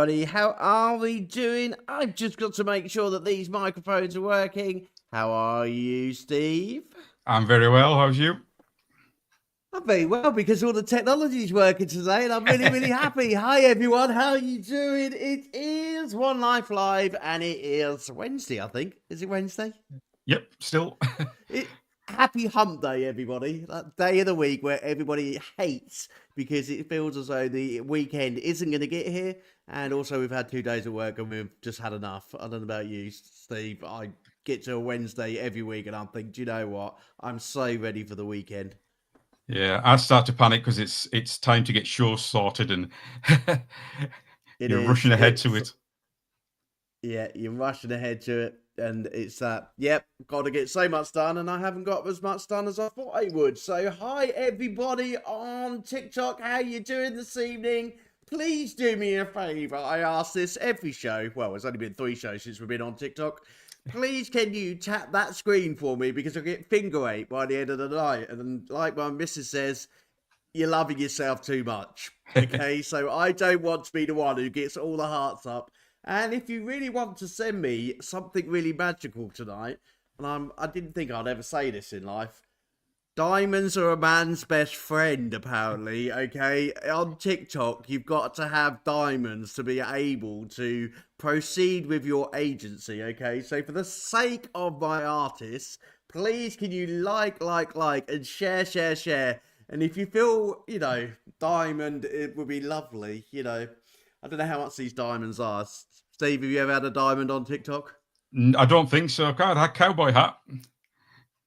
everybody. How are we doing? I've just got to make sure that these microphones are working. How are you, Steve? I'm very well. How's you? I'm very well because all the technology is working today and I'm really, really happy. Hi, everyone. How are you doing? It is One Life Live and it is Wednesday, I think. Is it Wednesday? Yep, still. Happy hump day, everybody. That day of the week where everybody hates because it feels as though the weekend isn't going to get here. And also we've had 2 days of work and we've just had enough. I don't know about you, Steve. I get to a Wednesday every week and I'm thinking, do you know what? I'm so ready for the weekend. Yeah, I start to panic because it's time to get shows sorted and you're rushing ahead to it. Yeah, you're rushing ahead to it. And it's that, yep, got to get so much done, and I haven't got as much done as I thought I would. So, hi, everybody on TikTok. How you doing this evening? Please do me a favour. I ask this every show. Well, it's only been 3 shows since we've been on TikTok. Please, can you tap that screen for me? Because I'll get finger eight by the end of the night. And then, like my missus says, you're loving yourself too much. Okay, so I don't want to be the one who gets all the hearts up. And if you really want to send me something really magical tonight, and I didn't think I'd ever say this in life, diamonds are a man's best friend, apparently, okay? On TikTok, you've got to have diamonds to be able to proceed with your agency, okay? So for the sake of my artists, please can you like, and share. And if you feel, diamond, it would be lovely, I don't know how much these diamonds are. Steve, have you ever had a diamond on TikTok? I don't think so. God, that cowboy hat.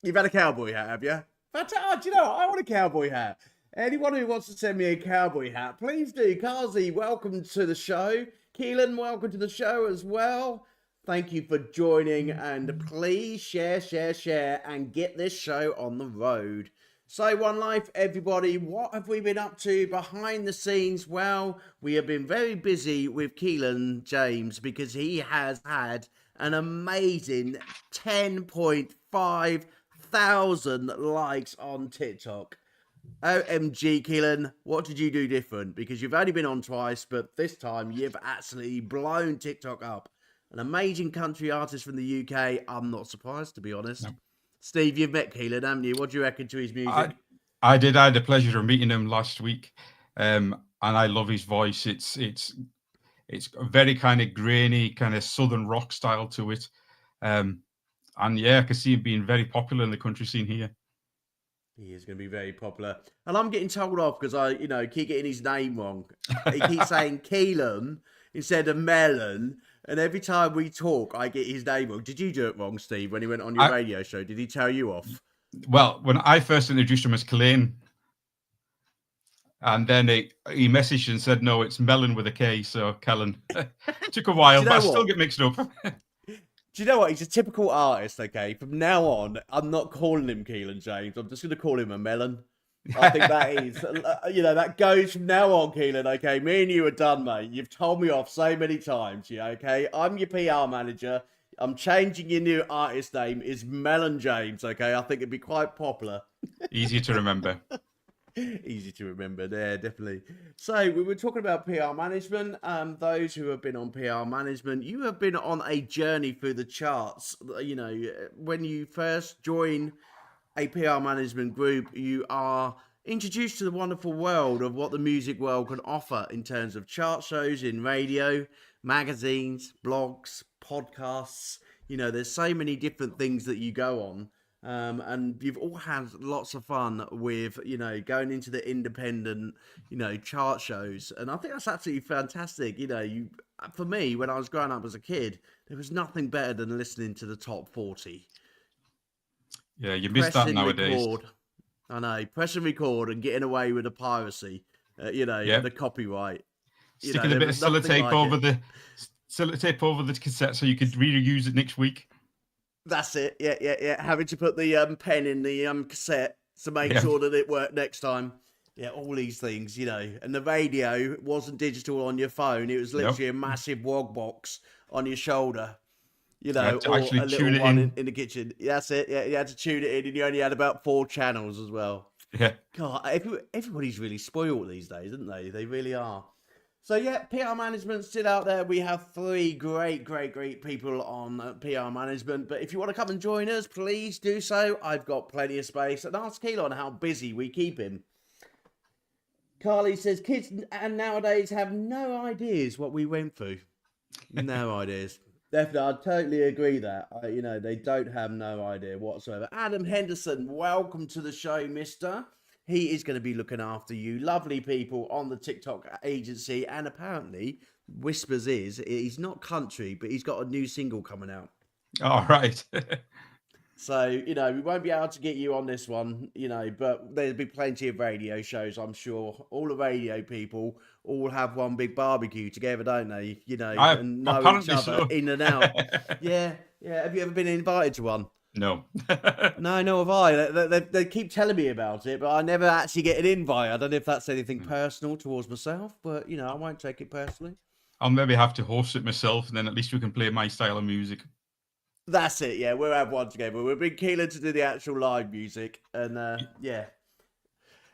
You've had a cowboy hat, have you? Do you know what? I want a cowboy hat. Anyone who wants to send me a cowboy hat, please do. Kazi, welcome to the show. Kelain, welcome to the show as well. Thank you for joining, and please share, and get this show on the road. So, One Life, everybody, what have we been up to behind the scenes? Well, we have been very busy with Kelain James because he has had an amazing 10.5 thousand likes on TikTok. OMG, Kelain, what did you do different? Because you've only been on twice, but this time you've absolutely blown TikTok up. An amazing country artist from the UK. I'm not surprised, to be honest. No. Steve, you've met Kelain, haven't you? What do you reckon to his music? I did. I had the pleasure of meeting him last week, and I love his voice. It's a very kind of grainy, kind of southern rock style to it, and yeah, I can see him being very popular in the country scene here. He is going to be very popular, and I'm getting told off because I, keep getting his name wrong. He keeps saying Kelain instead of Melon. And every time we talk, I get his name wrong. Did you do it wrong, Steve, when he went on your radio show? Did he tell you off? Well, when I first introduced him as Kelain, and then he messaged and said, no, it's Melon with a K, so Kelain. Took a while, but I still get mixed up. Do you know what? He's a typical artist, okay? From now on, I'm not calling him Kelain James. I'm just going to call him a Melon. I think that is, that goes from now on, Kelain, okay? Me and you are done, mate. You've told me off so many times, yeah, okay? I'm your PR manager. I'm changing your new artist name. Is Melon James, okay? I think it'd be quite popular. Easy to remember. Easy to remember, yeah, definitely. So, we were talking about PR management. Those who have been on PR management, you have been on a journey through the charts. When you first join a PR management group, you are introduced to the wonderful world of what the music world can offer in terms of chart shows in radio, magazines, blogs, podcasts. There's so many different things that you go on. And you've all had lots of fun with, going into the independent, chart shows. And I think that's absolutely fantastic. For me, when I was growing up as a kid, there was nothing better than listening to the top 40. Yeah, you miss that nowadays. I know, press and record and getting away with the piracy, the copyright. Sticking a bit of sellotape over the cassette so you could reuse it next week. That's it. Yeah. Having to put the pen in the cassette to make sure that it worked next time. Yeah, all these things, And the radio wasn't digital on your phone. It was literally a massive WOG box on your shoulder. Or a little one in the kitchen. That's it. Yeah, you had to tune it in, and you only had about 4 channels as well. Yeah. God, everybody's really spoiled these days, isn't they? They really are. So yeah, PR management still out there. We have 3 great people on PR management. But if you want to come and join us, please do so. I've got plenty of space. And ask Kelain how busy we keep him. Carly says kids and nowadays have no ideas what we went through. No ideas. Definitely, I totally agree that. They don't have no idea whatsoever. Adam Henderson, welcome to the show, mister. He is going to be looking after you. Lovely people on the TikTok agency. And apparently, whispers is, he's not country, but he's got a new single coming out. All right. So, we won't be able to get you on this one, but there'll be plenty of radio shows, I'm sure. All the radio people all have one big barbecue together, don't they? And know each other in and out. Yeah. Have you ever been invited to one? No. No, nor have I. They keep telling me about it, but I never actually get an invite. I don't know if that's anything personal towards myself, but, I won't take it personally. I'll maybe have to host it myself, and then at least we can play my style of music. That's it, yeah. We'll have one together. We'll bring Kelain to do the actual live music. And, yeah.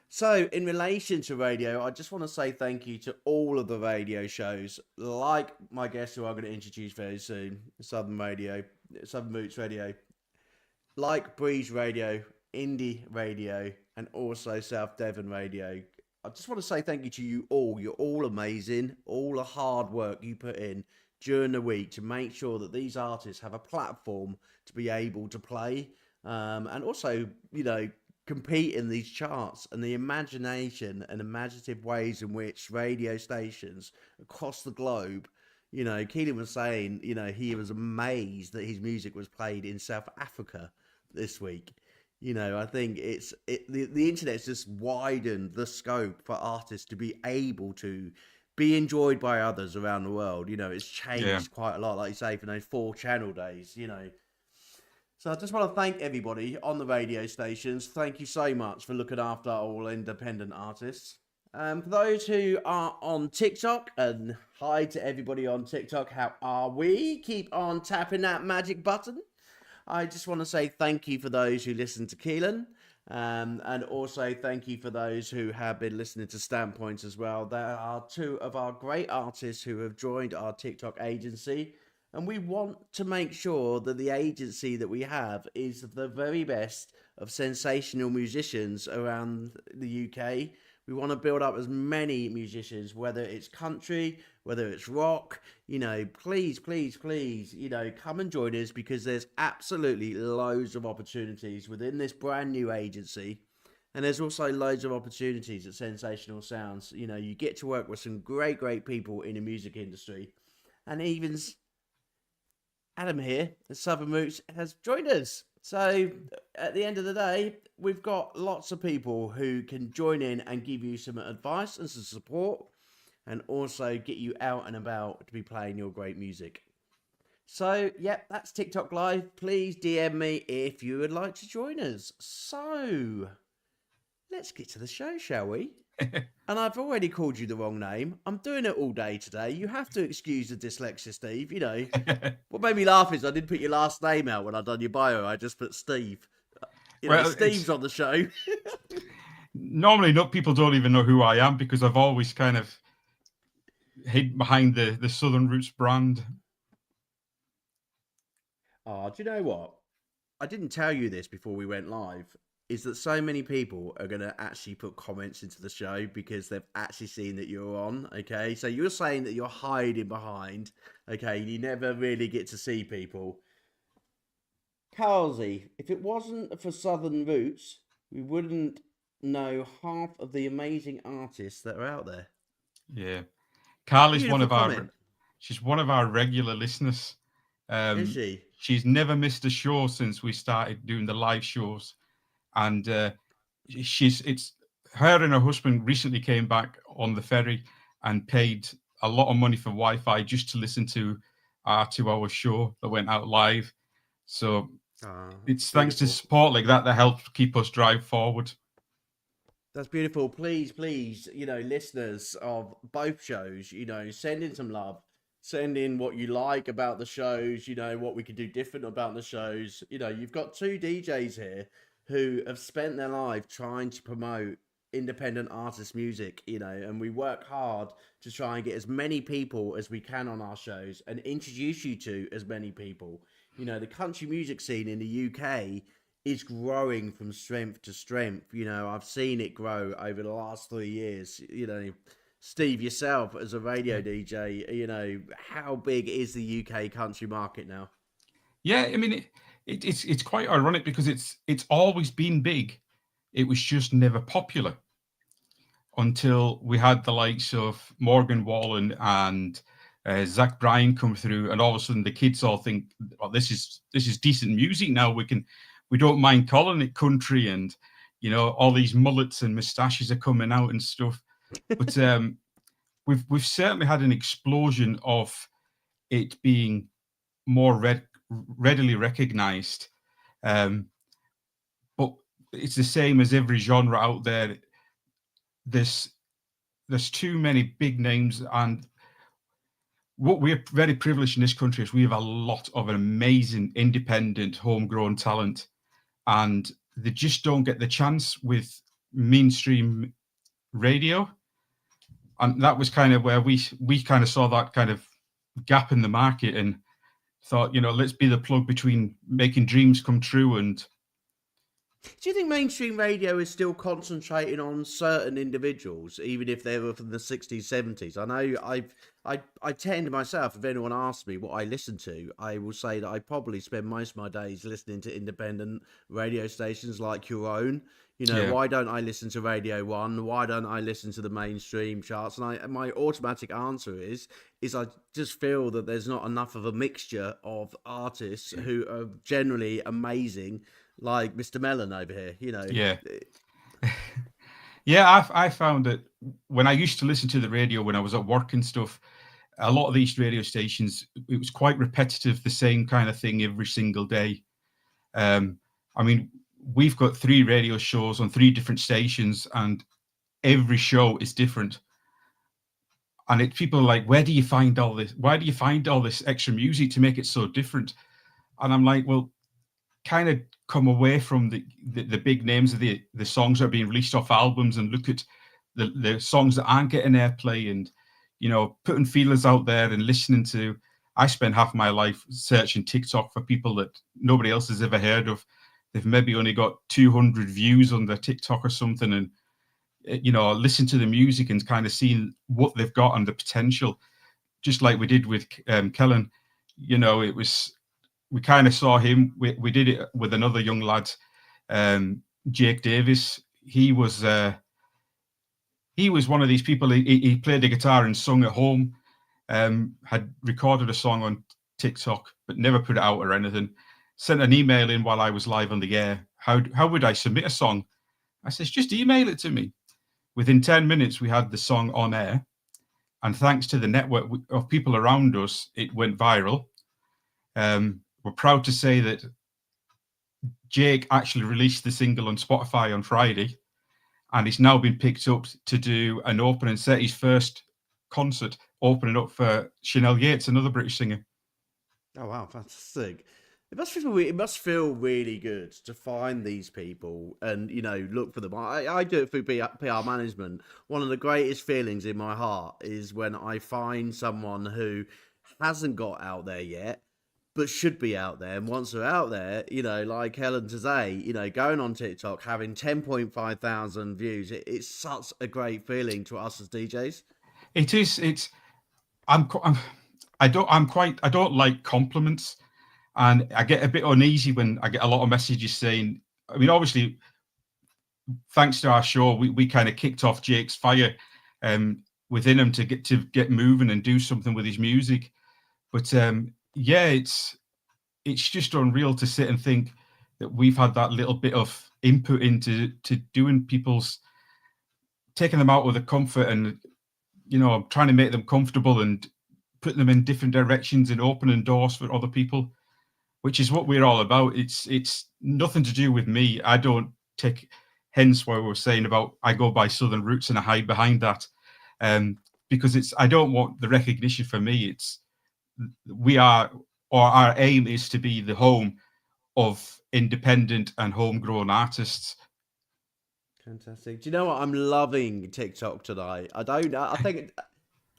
So, in relation to radio, I just want to say thank you to all of the radio shows, like my guest who I'm going to introduce very soon, Southern Roots Radio, like Breeze Radio, Indie Radio, and also South Devon Radio. I just want to say thank you to you all. You're all amazing. All the hard work you put in during the week to make sure that these artists have a platform to be able to play, and also, compete in these charts, and the imagination and imaginative ways in which radio stations across the globe, Kelain was saying, he was amazed that his music was played in South Africa this week. I think the internet's just widened the scope for artists to be able to be enjoyed by others around the world. It's changed quite a lot, like you say, from those 4 channel days, So I just want to thank everybody on the radio stations. Thank you so much for looking after all independent artists. For those who are on TikTok, and hi to everybody on TikTok, how are we? Keep on tapping that magic button. I just want to say thank you for those who listen to Kelain. And also thank you for those who have been listening to Standpoint as well. There are 2 of our great artists who have joined our TikTok agency, and we want to make sure that the agency that we have is the very best of sensational musicians around the UK. We want to build up as many musicians, whether it's country, whether it's rock, please, come and join us, because there's absolutely loads of opportunities within this brand new agency. And there's also loads of opportunities at Sensational Sounds. You get to work with some great people in the music industry. And even Adam here at Southern Roots has joined us. So at the end of the day, we've got lots of people who can join in and give you some advice and some support, and also get you out and about to be playing your great music. So, yep, that's TikTok Live. Please DM me if you would like to join us. So, let's get to the show, shall we? And I've already called you the wrong name. I'm doing it all day today. You have to excuse the dyslexia, Steve. What made me laugh is I didn't put your last name out when I done your bio. I just put Steve. Steve's on the show. Normally, people don't even know who I am, because I've always kind of hid behind the Southern Roots brand. Oh, do you know what? I didn't tell you this before we went live, is that so many people are going to actually put comments into the show because they've actually seen that you're on, okay? So you're saying that you're hiding behind, okay? You never really get to see people. Carlsy, if it wasn't for Southern Roots, we wouldn't know half of the amazing artists that are out there. Yeah. Carly's she's one of our regular listeners. Is she? She's never missed a show since we started doing the live shows. And it's her and her husband recently came back on the ferry and paid a lot of money for Wi-Fi just to listen to our 2-hour show that went out live. So it's thanks to support like that helps keep us drive forward. That's beautiful. Please, listeners of both shows, send in some love. Send in what you like about the shows, what we could do different about the shows. You've got 2 DJs here who have spent their life trying to promote, independent artist music, and we work hard to try and get as many people as we can on our shows and introduce you to as many people. The country music scene in the UK is growing from strength to strength. I've seen it grow over the last 3 years. Steve, yourself as a radio DJ, how big is the UK country market now? Yeah, I mean, it's quite ironic because it's always been big. It was just never popular until we had the likes of Morgan Wallen and Zach Bryan come through, and all of a sudden the kids all think, "Oh, this is decent music now. We don't mind calling it country," and all these mullets and moustaches are coming out and stuff. But we've certainly had an explosion of it being more readily recognized. But it's the same as every genre out there. There's too many big names, and what we're very privileged in this country is we have a lot of amazing independent homegrown talent, and they just don't get the chance with mainstream radio. And that was kind of where we kind of saw that kind of gap in the market and thought, let's be the plug between making dreams come true. And do you think mainstream radio is still concentrating on certain individuals, even if they were from the 60s, 70s? I know I tend myself, if anyone asks me what I listen to, I will say that I probably spend most of my days listening to independent radio stations like your own. Why don't I listen to Radio 1? Why don't I listen to the mainstream charts? And my automatic answer is I just feel that there's not enough of a mixture of artists who are generally amazing, like Mr. Mellon over here, Yeah. Yeah, I found that when I used to listen to the radio when I was at work and stuff, a lot of these radio stations, it was quite repetitive, the same kind of thing every single day. I mean, we've got 3 radio shows on 3 different stations, and every show is different. And people are like, where do you find all this? Why do you find all this extra music to make it so different? And I'm like, well, kind of come away from the big names of the songs that are being released off albums and look at the songs that aren't getting airplay, and putting feelers out there and listening to. I spend half my life searching TikTok for people that nobody else has ever heard of. They've maybe only got 200 views on their TikTok or something, and listen to the music and kind of seeing what they've got and the potential, just like we did with Kelain. It was, we kind of saw him. We did it with another young lad, Jake Davis. He was one of these people. He played the guitar and sung at home. Had recorded a song on TikTok, but never put it out or anything. Sent an email in while I was live on the air. How would I submit a song? I says, just email it to me. Within 10 minutes, we had the song on air. And thanks to the network of people around us, it went viral. We're proud to say that Jake actually released the single on Spotify on Friday, and he's now been picked up to do an opening set, his first concert, opening up for Chanel Yates, another British singer. Oh, wow, fantastic. It must feel really good to find these people and, look for them. I do it through PR management. One of the greatest feelings in my heart is when I find someone who hasn't got out there yet, but should be out there. And once they're out there, like Helen today, going on TikTok, having 10.5 thousand views, it's such a great feeling to us as DJs. It is. I don't like compliments. And I get a bit uneasy when I get a lot of messages saying, I mean, obviously, thanks to our show, we kind of kicked off Jake's fire within him to get moving and do something with his music. But yeah, it's just unreal to sit and think that we've had that little bit of input into doing taking them out with the comfort and, trying to make them comfortable and put them in different directions and opening doors for other people, which is what we're all about. It's nothing to do with me. I don't take, hence why we're saying about I go by Southern roots and I hide behind that, because I don't want the recognition for me. Our aim is to be the home of independent and homegrown artists. Fantastic. Do you know what? I'm loving TikTok tonight. I don't know. I think,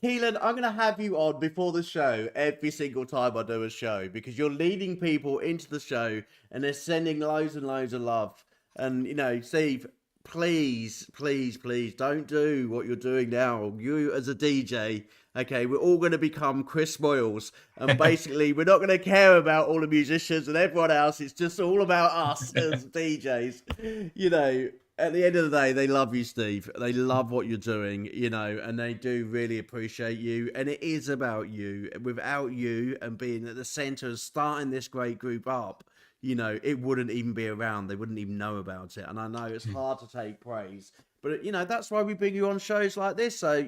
Kelain, I'm going to have you on before the show every single time I do a show because you're leading people into the show and they're sending loads and loads of love. And, Steve, please, please, please don't do what you're doing now. You as a DJ, okay, we're all going to become Chris Moyles. And basically, we're not going to care about all the musicians and everyone else. It's just all about us as DJs. At the end of the day, they love you, Steve. They love what you're doing, and they do really appreciate you. And it is about you. Without you and being at the center and starting this great group up, it wouldn't even be around. They wouldn't even know about it. And I know it's hard to take praise. But, that's why we bring you on shows like this. So,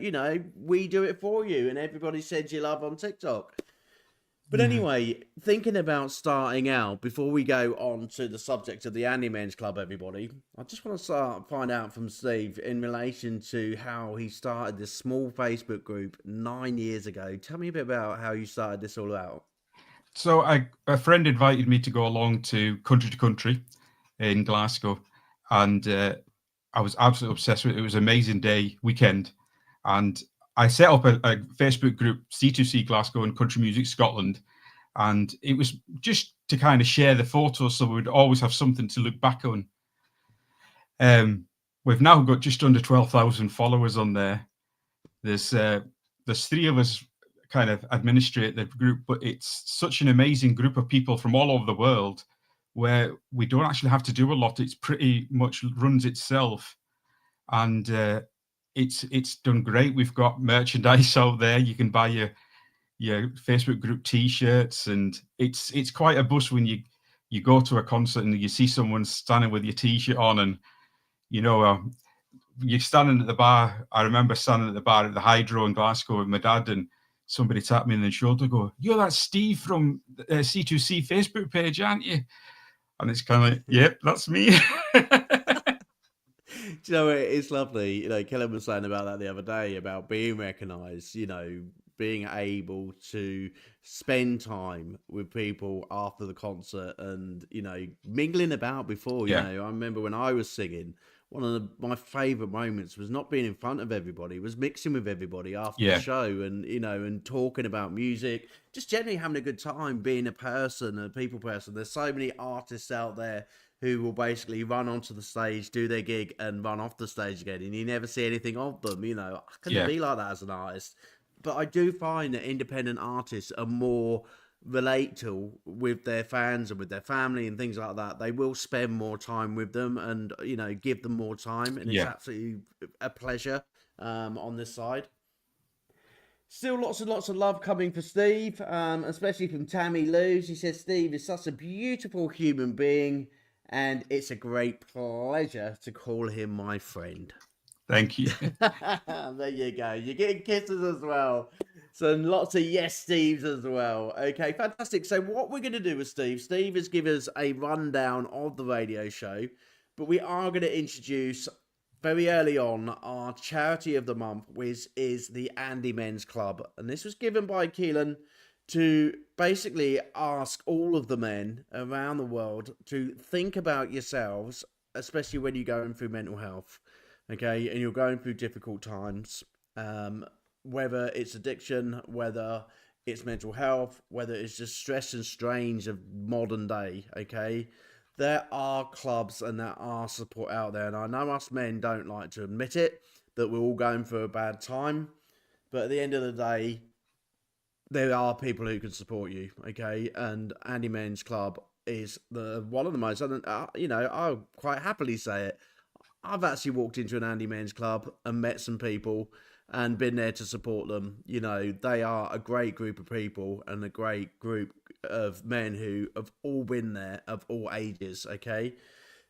we do it for you. And everybody sends you love on TikTok. But anyway, thinking about starting out, before we go on to the subject of the Andy Men's Club, everybody, I just want to find out from Steve in relation to how he started this small Facebook group 9 years ago. Tell me a bit about how you started this all out. So a friend invited me to go along to Country in Glasgow, and I was absolutely obsessed with it. It was an amazing weekend, and I set up a Facebook group, C2C Glasgow and Country Music Scotland, and it was just to kind of share the photos so we'd always have something to look back on. We've now got just under 12,000 followers on there. There's three of us kind of administrate the group, but it's such an amazing group of people from all over the world where we don't actually have to do a lot. It's pretty much runs itself, and it's done great. We've got merchandise out there. You can buy your Facebook group T-shirts, and it's quite a buzz when you go to a concert and you see someone standing with your T-shirt on, and you're standing at the bar. I remember standing at the bar at the Hydro in Glasgow with my dad, and somebody tapped me on the shoulder, go, "You're that Steve from C2C Facebook page, aren't you?" And it's kind of like, "Yep, that's me." Do you know, it's lovely. Kelain was saying about that the other day, about being recognised, being able to spend time with people after the concert and, mingling about before, I remember when I was singing, one of my favourite moments was not being in front of everybody, was mixing with everybody after the show and, and talking about music, just generally having a good time, being a people person. There's so many artists out there who will basically run onto the stage, do their gig and run off the stage again, and you never see anything of them. I couldn't be like that as an artist. But I do find that independent artists are more relatable with their fans and with their family and things like that. They will spend more time with them and, give them more time. And it's absolutely a pleasure on this side. Still lots and lots of love coming for Steve, especially from Tammy Lou. She says, "Steve is such a beautiful human being, and it's a great pleasure to call him my friend." Thank you. There you go. You're getting kisses as well. So lots of yes Steves as well. Okay, fantastic. So what we're going to do with Steve has given us a rundown of the radio show, but we are going to introduce very early on our charity of the month, which is the Andy Men's Club. And this was given by Kelain to basically ask all of the men around the world to think about yourselves, especially when you're going through mental health. Okay, and you're going through difficult times, whether it's addiction, whether it's mental health, whether it's just stress and strains of modern day, okay? There are clubs and there are support out there, and I know us men don't like to admit it, that we're all going through a bad time, but at the end of the day, there are people who can support you, okay? And Andy Men's Club is one of the most, I'll quite happily say it, I've actually walked into an Andy Men's Club and met some people and been there to support them. They are a great group of people and a great group of men who have all been there, of all ages, okay?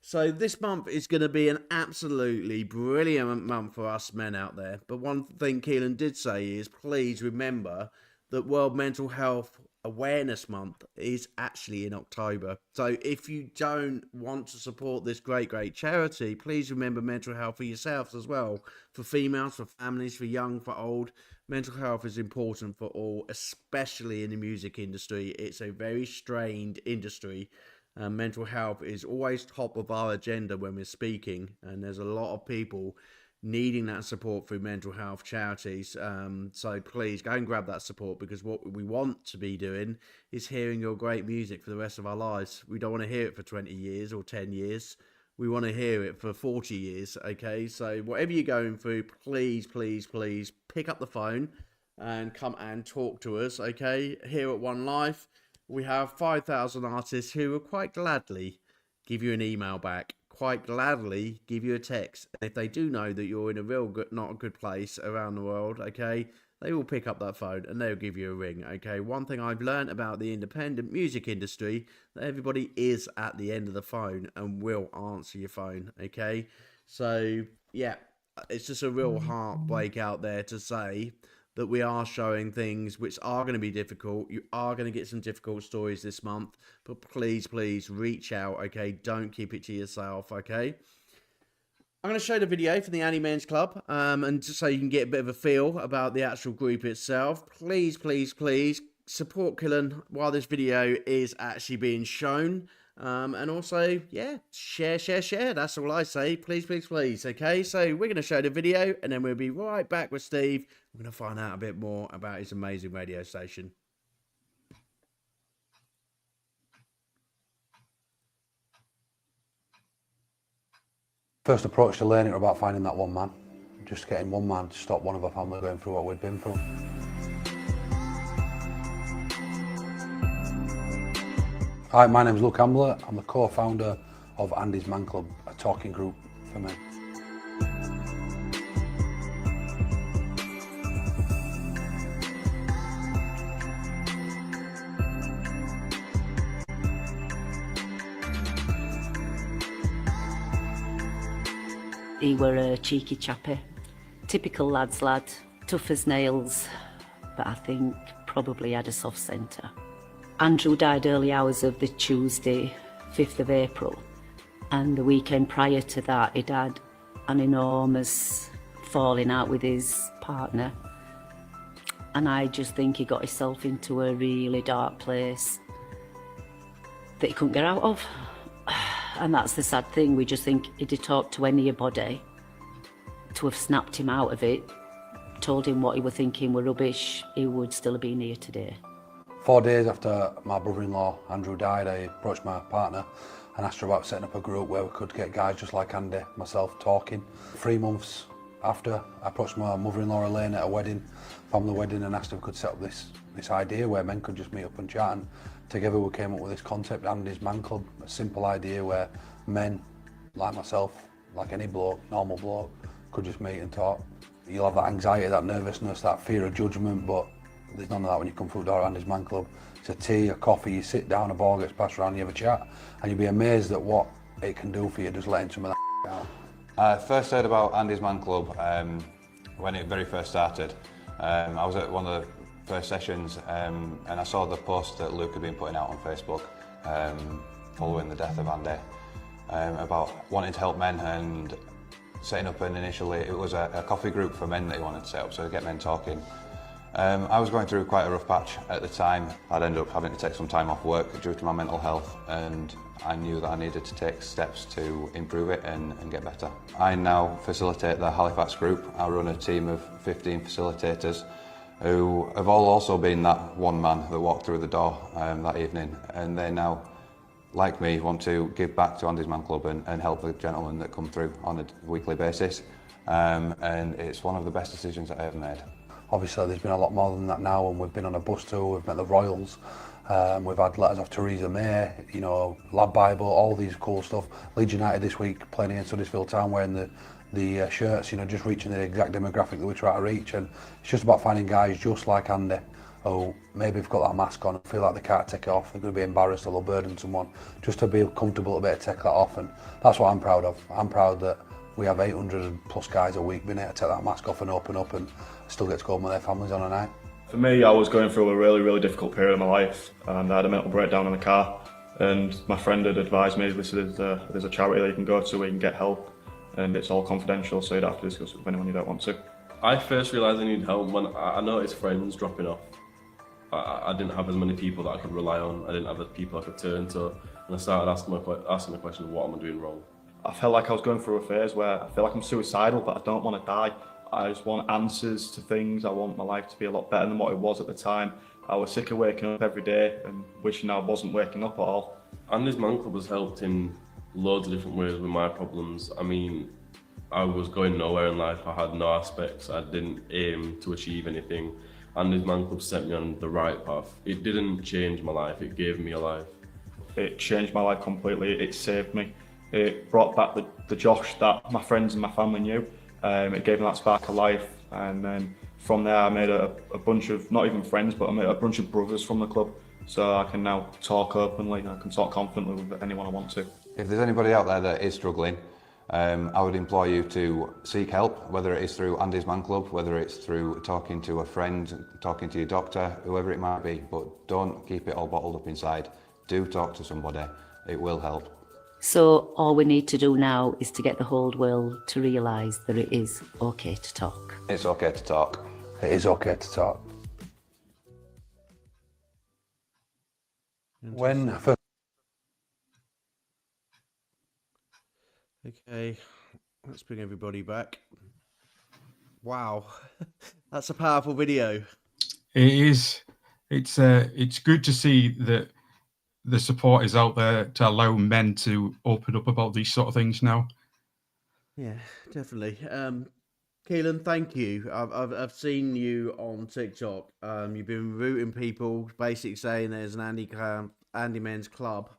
So this month is going to be an absolutely brilliant month for us men out there. But one thing Kelain did say is, please remember that World Mental Health Awareness Month is actually in October. So if you don't want to support this great charity, please remember mental health for yourselves as well. For females, for families, for young, for old. Mental health is important for all, especially in the music industry. It's a very strained industry. Mental health is always top of our agenda when we're speaking, and there's a lot of people needing that support through mental health charities. So please go and grab that support, because what we want to be doing is hearing your great music for the rest of our lives. We don't want to hear it for 20 years or 10 years. We want to hear it for 40 years, okay? So whatever you're going through, please, please, please pick up the phone and come and talk to us, okay? Here at One Life, we have 5,000 artists who will quite gladly give you an email back, quite gladly give you a text. And if they do know that you're in a real good, not a good place around the world, okay, they will pick up that phone and they'll give you a ring, okay? One thing I've learned about the independent music industry, that everybody is at the end of the phone and will answer your phone, okay? So, yeah, it's just a real heartbreak out there to say that we are showing things which are going to be difficult. You are going to get some difficult stories this month, but please, please reach out, okay? Don't keep it to yourself, okay? I'm going to show the video for the Annie Men's Club, and just so you can get a bit of a feel about the actual group itself. Please, please, please support Kelain while this video is actually being shown. And also, yeah, share. That's all I say. Please, please, please. Okay, so we're going to show the video, and then we'll be right back with Steve. We're going to find out a bit more about his amazing radio station. First approach to learning about finding that one man. Just getting one man to stop one of our family going through what we'd been through. Hi, my name's Luke Ambler. I'm the co-founder of Andy's Man Club, a talking group for men. He were a cheeky chappy, typical lad's lad, tough as nails, but I think probably had a soft centre. Andrew died early hours of the Tuesday, 5th of April, and the weekend prior to that he'd had an enormous falling out with his partner, and I just think he got himself into a really dark place that he couldn't get out of. And that's the sad thing, we just think if he talked to anybody, to have snapped him out of it, told him what he were thinking were rubbish, he would still have been here today. 4 days after my brother-in-law Andrew died, I approached my partner and asked her about setting up a group where we could get guys just like Andy, myself, talking. 3 months after, I approached my mother-in-law Elaine at a wedding, family wedding, and asked if we could set up this idea where men could just meet up and chat, and together we came up with this concept, Andy's Man Club, a simple idea where men, like myself, like any bloke, normal bloke, could just meet and talk. You'll have that anxiety, that nervousness, that fear of judgment, but there's none of that when you come through the door at Andy's Man Club. It's a tea, a coffee, you sit down, a ball gets passed around, you have a chat, and you'll be amazed at what it can do for you, just letting some of that out. I first heard about Andy's Man Club when it very first started. I was at one of the first sessions and I saw the post that Luke had been putting out on Facebook following the death of Andy about wanting to help men and setting up initially it was a coffee group for men that he wanted to set up, so to get men talking. I was going through quite a rough patch at the time. I'd ended up having to take some time off work due to my mental health, and I knew that I needed to take steps to improve it and get better. I now facilitate the Halifax group. I run a team of 15 facilitators who have all also been that one man that walked through the door that evening, and they now, like me, want to give back to Andy's Man Club and help the gentlemen that come through on a weekly basis, and it's one of the best decisions that I ever made. Obviously there's been a lot more than that now, and we've been on a bus tour, we've met the Royals, we've had letters of Theresa May, you know, Lad Bible, all these cool stuff. Leeds United this week playing in Huddersfield Town wearing the shirts, you know, just reaching the exact demographic that we try to reach, and it's just about finding guys just like Andy who maybe have got that mask on and feel like they can't take it off, they're going to be embarrassed or they'll burden someone, just to be comfortable a bit to take that off, and that's what I'm proud of. I'm proud that we have 800 plus guys a week being able to take that mask off and open up and still get to go home with their families on a night. For me, I was going through a really difficult period of my life, and I had a mental breakdown in the car, and my friend had advised me there's a charity that you can go to where you can get help, and it's all confidential, so you don't have to discuss it with anyone you don't want to. I first realised I needed help when I noticed friends dropping off. I didn't have as many people that I could rely on, I didn't have the people I could turn to, And I started asking the question, what am I doing wrong? I felt like I was going through a phase where I feel like I'm suicidal, but I don't want to die. I just want answers to things. I want my life to be a lot better than what it was at the time. I was sick of waking up every day and wishing I wasn't waking up at all. Andy's Man Club has helped in loads of different ways with my problems. I mean, I was going nowhere in life. I had no aspects. I didn't aim to achieve anything. Andy's Man Club set me on the right path. It didn't change my life. It gave me a life. It changed my life completely. It saved me. It brought back the Josh that my friends and my family knew. It gave me that spark of life, and then from there I made a bunch of, not even friends, but I made a bunch of brothers from the club, so I can now talk openly, I can talk confidently with anyone I want to. If there's anybody out there that is struggling, I would implore you to seek help, whether it is through Andy's Man Club, whether it's through talking to a friend, talking to your doctor, whoever it might be, but don't keep it all bottled up inside. Do talk to somebody, it will help. So all we need to do now is to get the whole world to realise that it is okay to talk. It's okay to talk. It is okay to talk. When first Okay, let's bring everybody back. Wow, that's a powerful video. It is. It's good to see that the support is out there to allow men to open up about these sort of things now. Yeah, definitely. Kelain, thank you. I've seen you on TikTok. You've been rooting people, basically saying there's an Andy Men's Club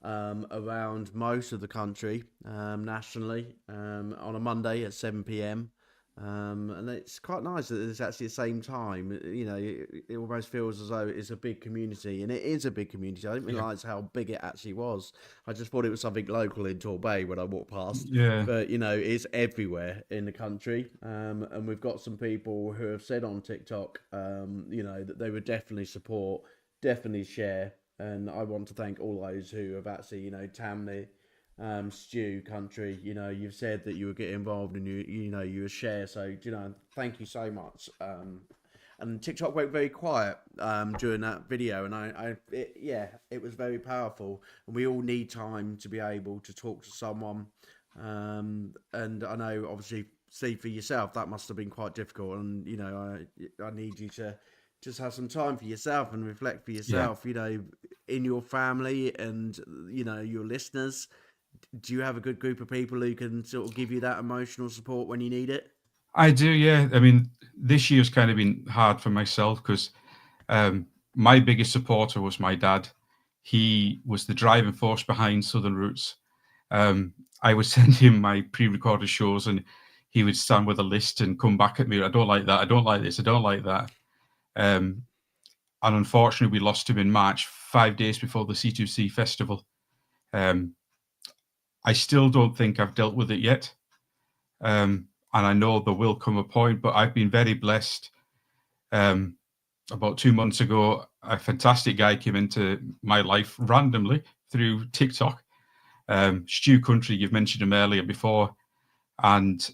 around most of the country, nationally, on a Monday at 7 p.m. And it's quite nice that it's actually the same time. You know, it almost feels as though it's a big community, and it is a big community. I didn't realise how big it actually was. I just thought it was something local in Torbay when I walked past. Yeah. But, you know, it's everywhere in the country. And we've got some people who have said on TikTok, you know, that they would definitely support, definitely share. And I want to thank all those who have actually, you know, Tammy, Stu, Country, you know, you've said that you would get involved and you know, you would share. So, you know, thank you so much. And TikTok went very quiet during that video, and it was very powerful. And we all need time to be able to talk to someone. And I know, obviously, Steve, for yourself, that must have been quite difficult. And, you know, I need you to just have some time for yourself and reflect for yourself, you know, in your family and, you know, your listeners. Do you have a good group of people who can sort of give you that emotional support when you need it? I do, yeah. I mean, this year's kind of been hard for myself because my biggest supporter was my dad. He was the driving force behind Southern Roots. I would send him my pre-recorded shows and he would stand with a list and come back at me. I don't like that. I don't like this. I don't like that. And unfortunately, we lost him in March, 5 days before the C2C festival. I still don't think I've dealt with it yet. And I know there will come a point, but I've been very blessed. About 2 months ago, a fantastic guy came into my life randomly through TikTok. Stu Country, you've mentioned him earlier before, and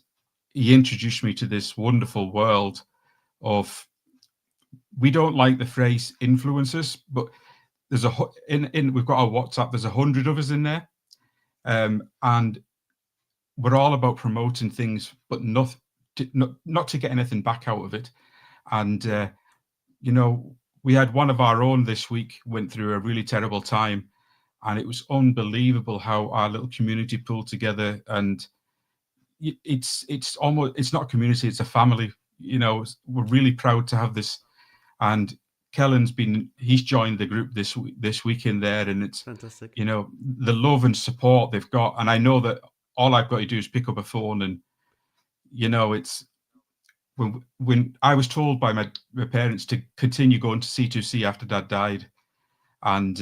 he introduced me to this wonderful world of, we don't like the phrase influencers, but there's we've got our WhatsApp, there's 100 of us in there. And we're all about promoting things, but not to get anything back out of it. And, you know, we had one of our own this week went through a really terrible time, and it was unbelievable how our little community pulled together. And it's not a community, it's a family. You know, we're really proud to have this. And he's joined the group this week in there, and it's fantastic. You know, the love and support they've got, and I know that all I've got to do is pick up a phone, and you know, it's when I was told by my parents to continue going to C2C after Dad died, and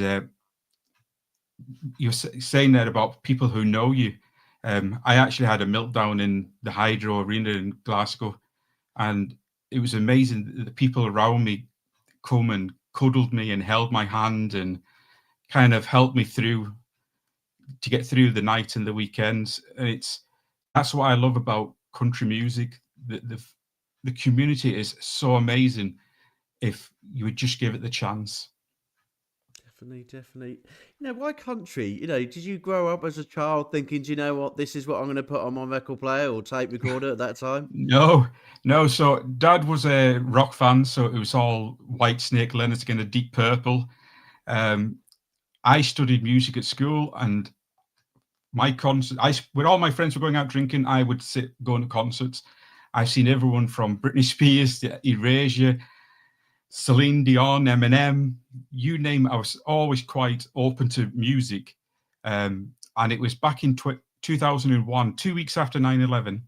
you're saying that about people who know you. I actually had a meltdown in the Hydro Arena in Glasgow, and it was amazing. The people around me come and cuddled me and held my hand and kind of helped me to get through the night and the weekends. And that's what I love about country music. The community is so amazing if you would just give it the chance. Definitely. Why country? Did you grow up as a child thinking, do you know what, this is what I'm going to put on my record player or tape recorder at that time? No. So Dad was a rock fan, so it was all White Snake, Leonard Skinner, Deep Purple. I studied music at school, and my concert, when all my friends were going out drinking, I would sit going to concerts. I've seen everyone from Britney Spears to Erasure, Celine Dion, Eminem, you name it. I was always quite open to music. And it was back in 2001, 2 weeks after 9/11,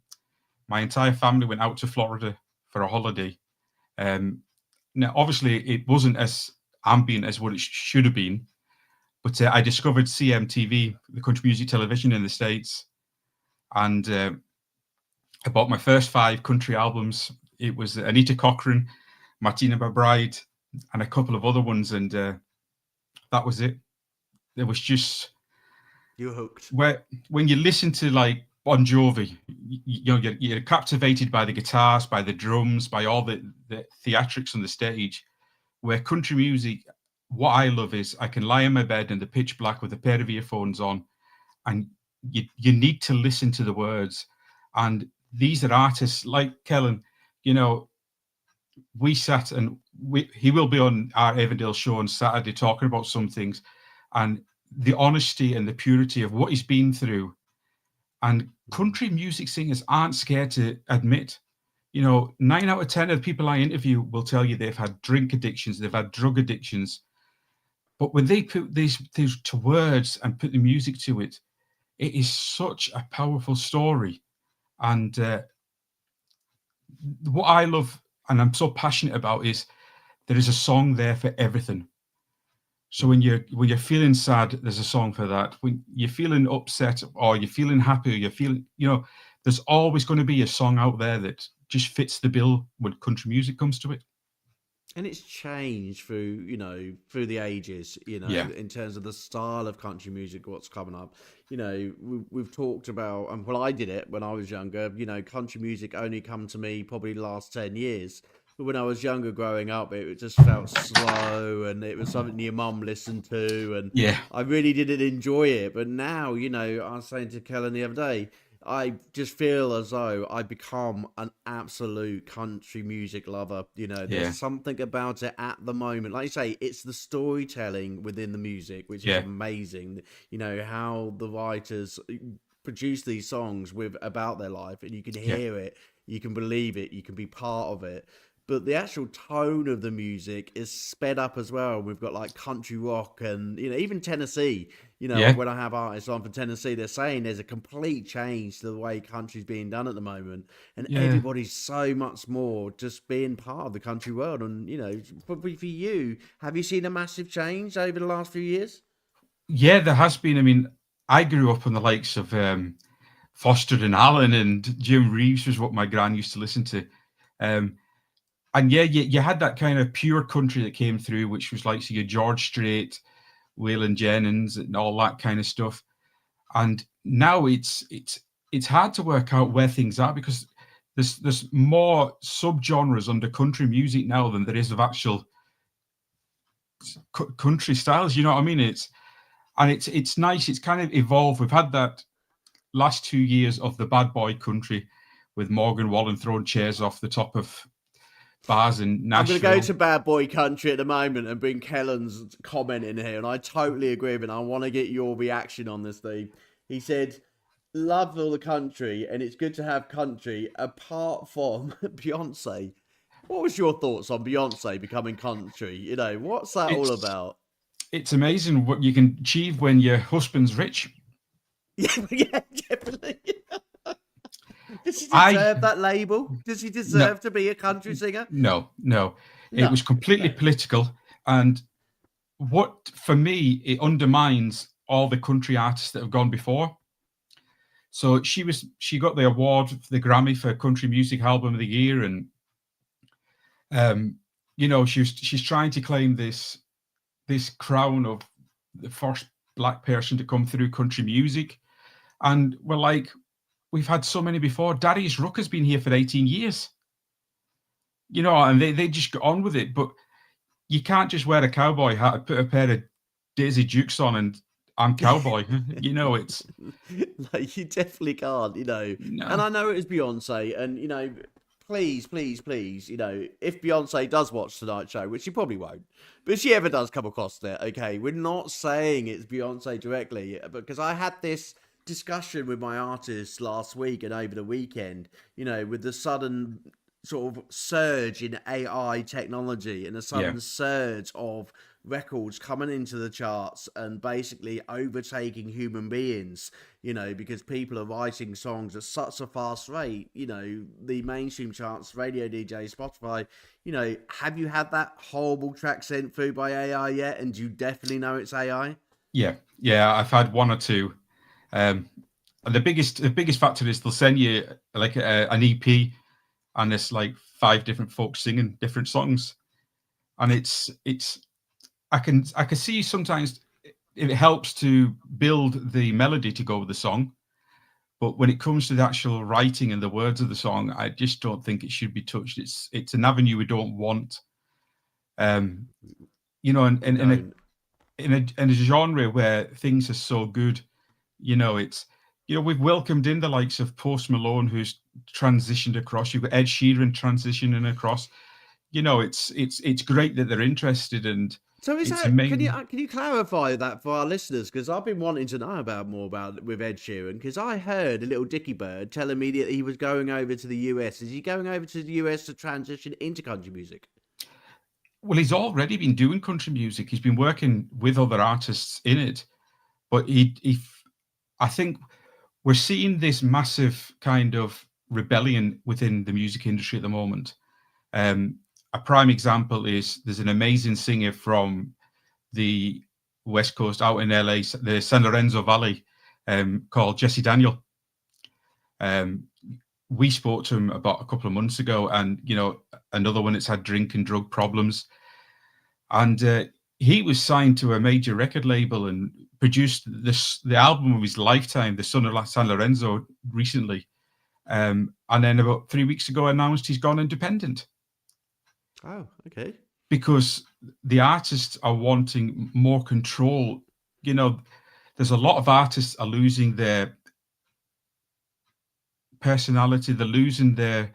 my entire family went out to Florida for a holiday. Now, obviously, it wasn't as ambient as what it should have been, but I discovered CMTV, the country music television in the States, and I bought my first 5 country albums. It was Anita Cochran, Martina McBride, and a couple of other ones, and that was it. It was just... You're hooked. When you listen to like Bon Jovi, you're captivated by the guitars, by the drums, by all the theatrics on the stage. Where country music, what I love is I can lie in my bed in the pitch black with a pair of earphones on, and you need to listen to the words. And these are artists like Kelain. We sat and he will be on our Avondale show on Saturday talking about some things, and the honesty and the purity of what he's been through. And country music singers aren't scared to admit, 9 out of 10 of the people I interview will tell you they've had drink addictions, they've had drug addictions. But when they put these to words and put the music to it, it is such a powerful story. And what I love and I'm so passionate about is there is a song there for everything. So when you're feeling sad, there's a song for that. When you're feeling upset or you're feeling happy, or you're feeling, there's always going to be a song out there that just fits the bill when country music comes to it. And it's changed through the ages, in terms of the style of country music, what's coming up. We've talked about, and well, I did it when I was younger, country music only come to me probably the last 10 years. But when I was younger growing up, it just felt slow and it was something your mum listened to. And yeah, I really didn't enjoy it. But now, I was saying to Kelain the other day, I just feel as though I become an absolute country music lover. There's something about it at the moment. Like you say, it's the storytelling within the music, which is amazing. How the writers produce these songs about their life, and you can hear it, you can believe it, you can be part of it. But the actual tone of the music is sped up as well. We've got like country rock and, even Tennessee, when I have artists on from Tennessee, they're saying there's a complete change to the way country's being done at the moment. And everybody's so much more just being part of the country world. And, probably for you, have you seen a massive change over the last few years? Yeah, there has been. I mean, I grew up on the likes of Foster and Allen, and Jim Reeves was what my gran used to listen to. And you had that kind of pure country that came through, which was like your George Strait, Waylon Jennings, and all that kind of stuff. And now it's hard to work out where things are, because there's more subgenres under country music now than there is of actual country styles. You know what I mean? It's nice. It's kind of evolved. We've had that last 2 years of the bad boy country with Morgan Wallen throwing chairs off the top of bars in Nashville. I'm going to go to bad boy country at the moment and bring Kellan's comment in here, and I totally agree with him. I want to get your reaction on this, Steve. He said, love all the country, and it's good to have country apart from Beyonce. What was your thoughts on Beyonce becoming country? What's that all about? It's amazing what you can achieve when your husband's rich. Yeah, definitely. Does he deserve that label? Does he deserve to be a country singer? No. It was completely political. And for me, it undermines all the country artists that have gone before. So she got the award for the Grammy for Country Music Album of the Year. And, she's trying to claim this crown of the first Black person to come through country music. And we're like, we've had so many before. Darius Rucker's been here for 18 years. And they just got on with it. But you can't just wear a cowboy hat and put a pair of Daisy Dukes on and I'm Cowboy. You know, it's like, you definitely can't, you know. no. And I know it is Beyonce, and you know, please, you know, if Beyonce does watch Tonight Show, which she probably won't, but if she ever does come across it, okay, we're not saying it's Beyonce directly, because I had this discussion with my artists last week and over the weekend, you know, with the sudden sort of surge in AI technology and a sudden surge of records coming into the charts and basically overtaking human beings, you know, because people are writing songs at such a fast rate, you know, the mainstream charts, radio DJs, Spotify, you know, have you had that horrible track sent through by AI yet? And do you definitely know it's AI? Yeah, I've had one or two. And the biggest factor is they'll send you like an EP and there's like 5 different folks singing different songs. And it's I can see sometimes it helps to build the melody to go with the song. But when it comes to the actual writing and the words of the song, I just don't think it should be touched. It's an avenue we don't want. You know, in a genre where things are so good, you know, we've welcomed in the likes of Post Malone, who's transitioned across. You've got Ed Sheeran transitioning across. You know, it's great that they're interested, and so is it's that, amazing. can you clarify that for our listeners? Because I've been wanting to know more about it with Ed Sheeran, because I heard a little Dicky Bird telling me that he was going over to the US. Is he going over to the US to transition into country music? Well, he's already been doing country music. He's been working with other artists in it, but I think we're seeing this massive kind of rebellion within the music industry at the moment. A prime example is there's an amazing singer from the West Coast out in LA, the San Lorenzo Valley, called Jesse Daniel. We spoke to him about a couple of months ago, and you know, another one that's had drink and drug problems, and he was signed to a major record label and produced the album of his lifetime, The Son of San Lorenzo, recently, and then about 3 weeks ago announced he's gone independent. Oh, okay. Because the artists are wanting more control. You know, there's a lot of artists are losing their personality. They're losing their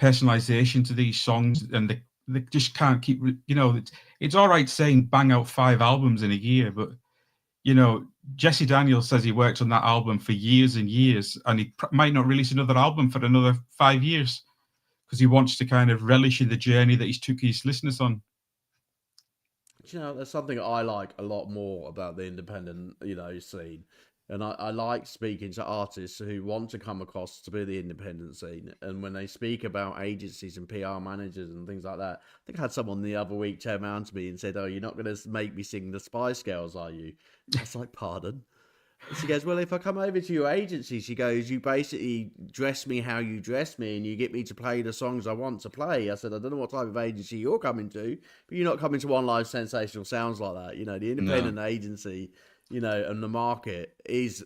personalization to these songs, and they just can't keep, you know, it's all right saying bang out 5 albums in a year, but, you know, Jesse Daniels says he worked on that album for years and years, and he might not release another album for another 5 years, because he wants to kind of relish in the journey that he's took his listeners on. You know, there's something I like a lot more about the independent, you know, scene. And I like speaking to artists who want to come across to be the independent scene. And when they speak about agencies and PR managers and things like that, I think I had someone the other week turn around to me and said, "Oh, you're not going to make me sing the Spice Girls, are you?" I was like, "Pardon?" She goes, "Well, if I come over to your agency," she goes, "you basically dress me how you dress me and you get me to play the songs I want to play." I said, "I don't know what type of agency you're coming to, but you're not coming to One Live Sensational Sounds like that. You know, the independent agency, you know, and the market is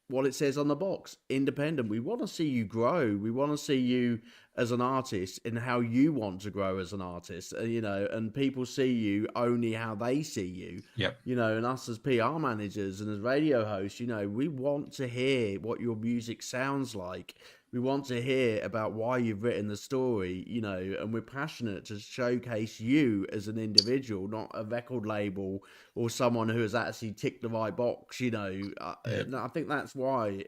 what it says on the box, independent. We want to see you grow. We want to see you as an artist and how you want to grow as an artist, you know, and people see you only how they see you, you know, and us as PR managers and as radio hosts, you know, we want to hear what your music sounds like. We want to hear about why you've written the story, you know, and we're passionate to showcase you as an individual, not a record label or someone who has actually ticked the right box, you know. And I think that's why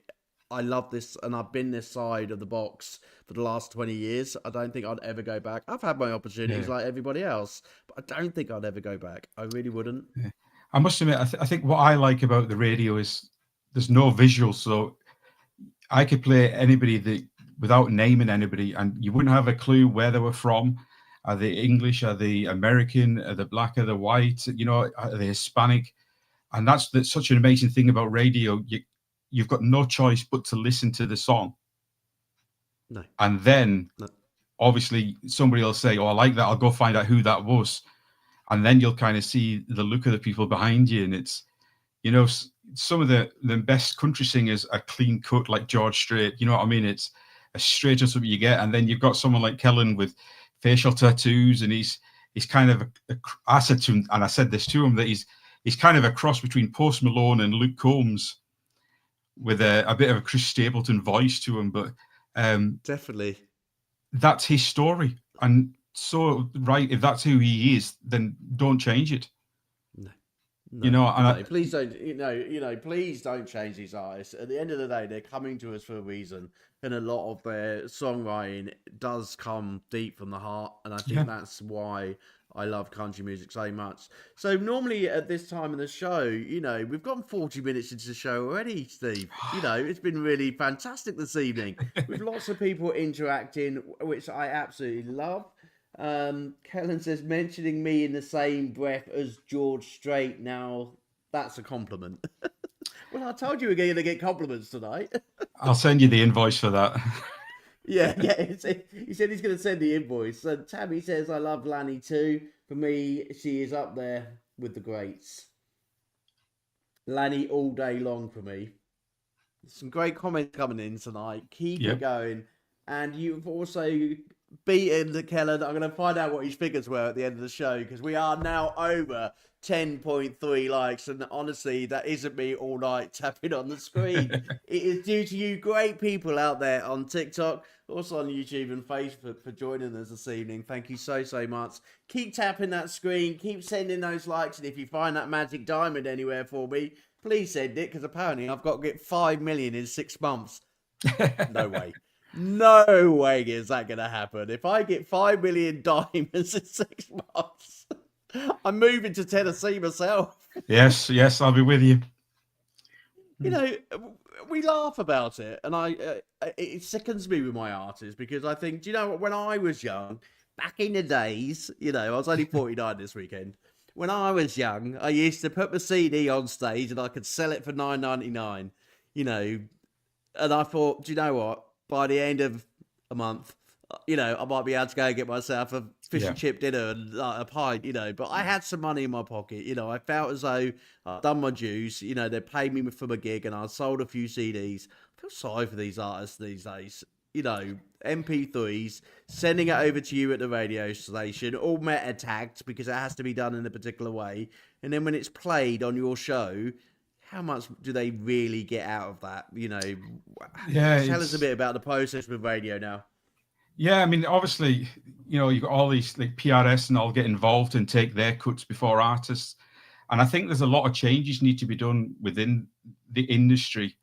I love this, and I've been this side of the box for the last 20 years. I don't think I'd ever go back. I've had my opportunities like everybody else, but I don't think I'd ever go back. I really wouldn't. I must admit, I think what I like about the radio is there's no visuals, so I could play anybody without naming anybody, and you wouldn't have a clue where they were from. Are they English? Are they American? Are they black? Are they white? You know, are they Hispanic? And that's such an amazing thing about radio. You've got no choice but to listen to the song. No. And then, obviously, somebody will say, "Oh, I like that. I'll go find out who that was." And then you'll kind of see the look of the people behind you. And it's, you know, some of the best country singers are clean cut, like George Strait. You know what I mean? It's as straight as what you get. And then you've got someone like Kelain with facial tattoos, and he's kind of I said to him, and I said this to him, that he's he's kind of a cross between Post Malone and Luke Combs, with a bit of a Chris Stapleton voice to him. But definitely, that's his story. And so, right, if that's who he is, then don't change it. No, and please don't. Please don't change these artists. At the end of the day, they're coming to us for a reason, and a lot of their songwriting does come deep from the heart, and I think that's why I love country music so much. So normally at this time of the show, we've gone 40 minutes into the show already, Steve. It's been really fantastic this evening with lots of people interacting, which I absolutely love. Kelain says, mentioning me in the same breath as George Strait. Now, that's a compliment. Well, I told you we're going to get compliments tonight. I'll send you the invoice for that. Yeah. He said he's going to send the invoice. And Tabby says, I love Lanny too. For me, she is up there with the greats. Lanny all day long for me. Some great comments coming in tonight. Keep it going. And you've also beaten the Kelain. I'm going to find out what his figures were at the end of the show, because we are now over 10.3 likes, and honestly, that isn't me all night tapping on the screen. It is due to you great people out there on TikTok, also on YouTube and Facebook, for joining us this evening. Thank you so much. Keep tapping that screen, keep sending those likes, and if you find that magic diamond anywhere for me, please send it, because apparently I've got to get 5 million in 6 months. No way. No way is that going to happen. If I get 5 million diamonds in 6 months, I'm moving to Tennessee myself. Yes, I'll be with you. We laugh about it, and it sickens me with my artists, because I think, when I was young, back in the days, I was only 49 this weekend. When I was young, I used to put my CD on stage and I could sell it for $9.99, and I thought, do you know what? By the end of a month, I might be able to go and get myself a fish and chip dinner and a pint, but I had some money in my pocket. I felt as though I'd done my dues. They paid me for my gig and I sold a few CDs. I feel sorry for these artists these days. MP3s, sending it over to you at the radio station, all meta tagged because it has to be done in a particular way. And then when it's played on your show, how much do they really get out of that? Tell us a bit about the process with radio now. Yeah, I mean, obviously, you've got all these like PRS and all get involved and take their cuts before artists. And I think there's a lot of changes need to be done within the industry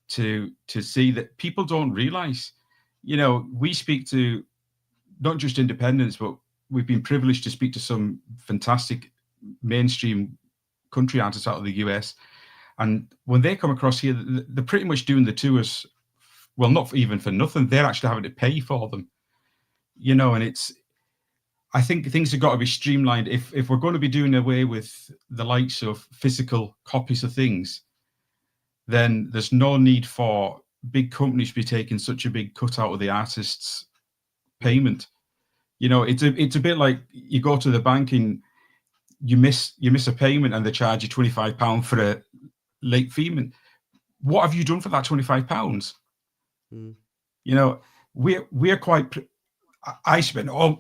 to see that people don't realize, we speak to not just independents, but we've been privileged to speak to some fantastic mainstream country artists out of the US. And when they come across here, they're pretty much doing the tours, well, not even for nothing. They're actually having to pay for them, and I think things have got to be streamlined. If we're going to be doing away with the likes of physical copies of things, then there's no need for big companies to be taking such a big cut out of the artist's payment. It's a bit like you go to the bank and you miss a payment and they charge you £25 for a late payment. What have you done for that £25? We're quite. I spent all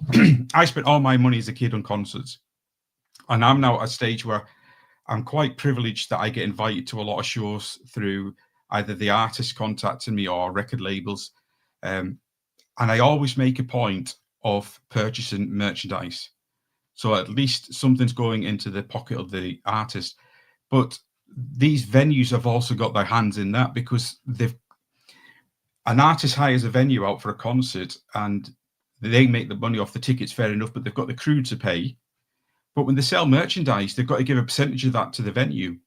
my money as a kid on concerts, and I'm now at a stage where I'm quite privileged that I get invited to a lot of shows through either the artist contacting me or record labels, and I always make a point of purchasing merchandise, so at least something's going into the pocket of the artist. But these venues have also got their hands in that, because an artist hires a venue out for a concert and they make the money off the tickets, fair enough, but they've got the crew to pay. But when they sell merchandise, they've got to give a percentage of that to the venue.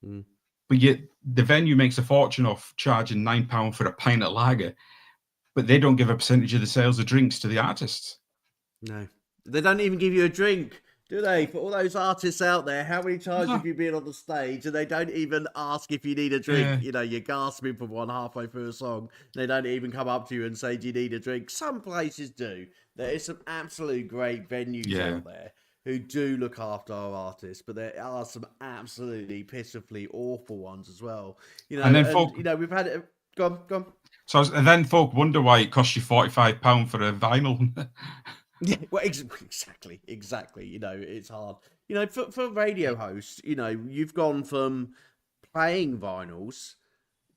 But yet the venue makes a fortune off charging £9 for a pint of lager, but they don't give a percentage of the sales of drinks to the artists. No, they don't even give you a drink, do they? For all those artists out there, how many times have you been on the stage and they don't even ask if you need a drink? You're gasping for one halfway through a song. They don't even come up to you and say, do you need a drink? Some places do. There is some absolute great venues out there who do look after our artists, but there are some absolutely pitifully awful ones as well. And then we've had it. Go on. And then folk wonder why it costs you £45 for a vinyl. Yeah, well, exactly. It's hard. You know, for radio hosts, you know, you've gone from playing vinyls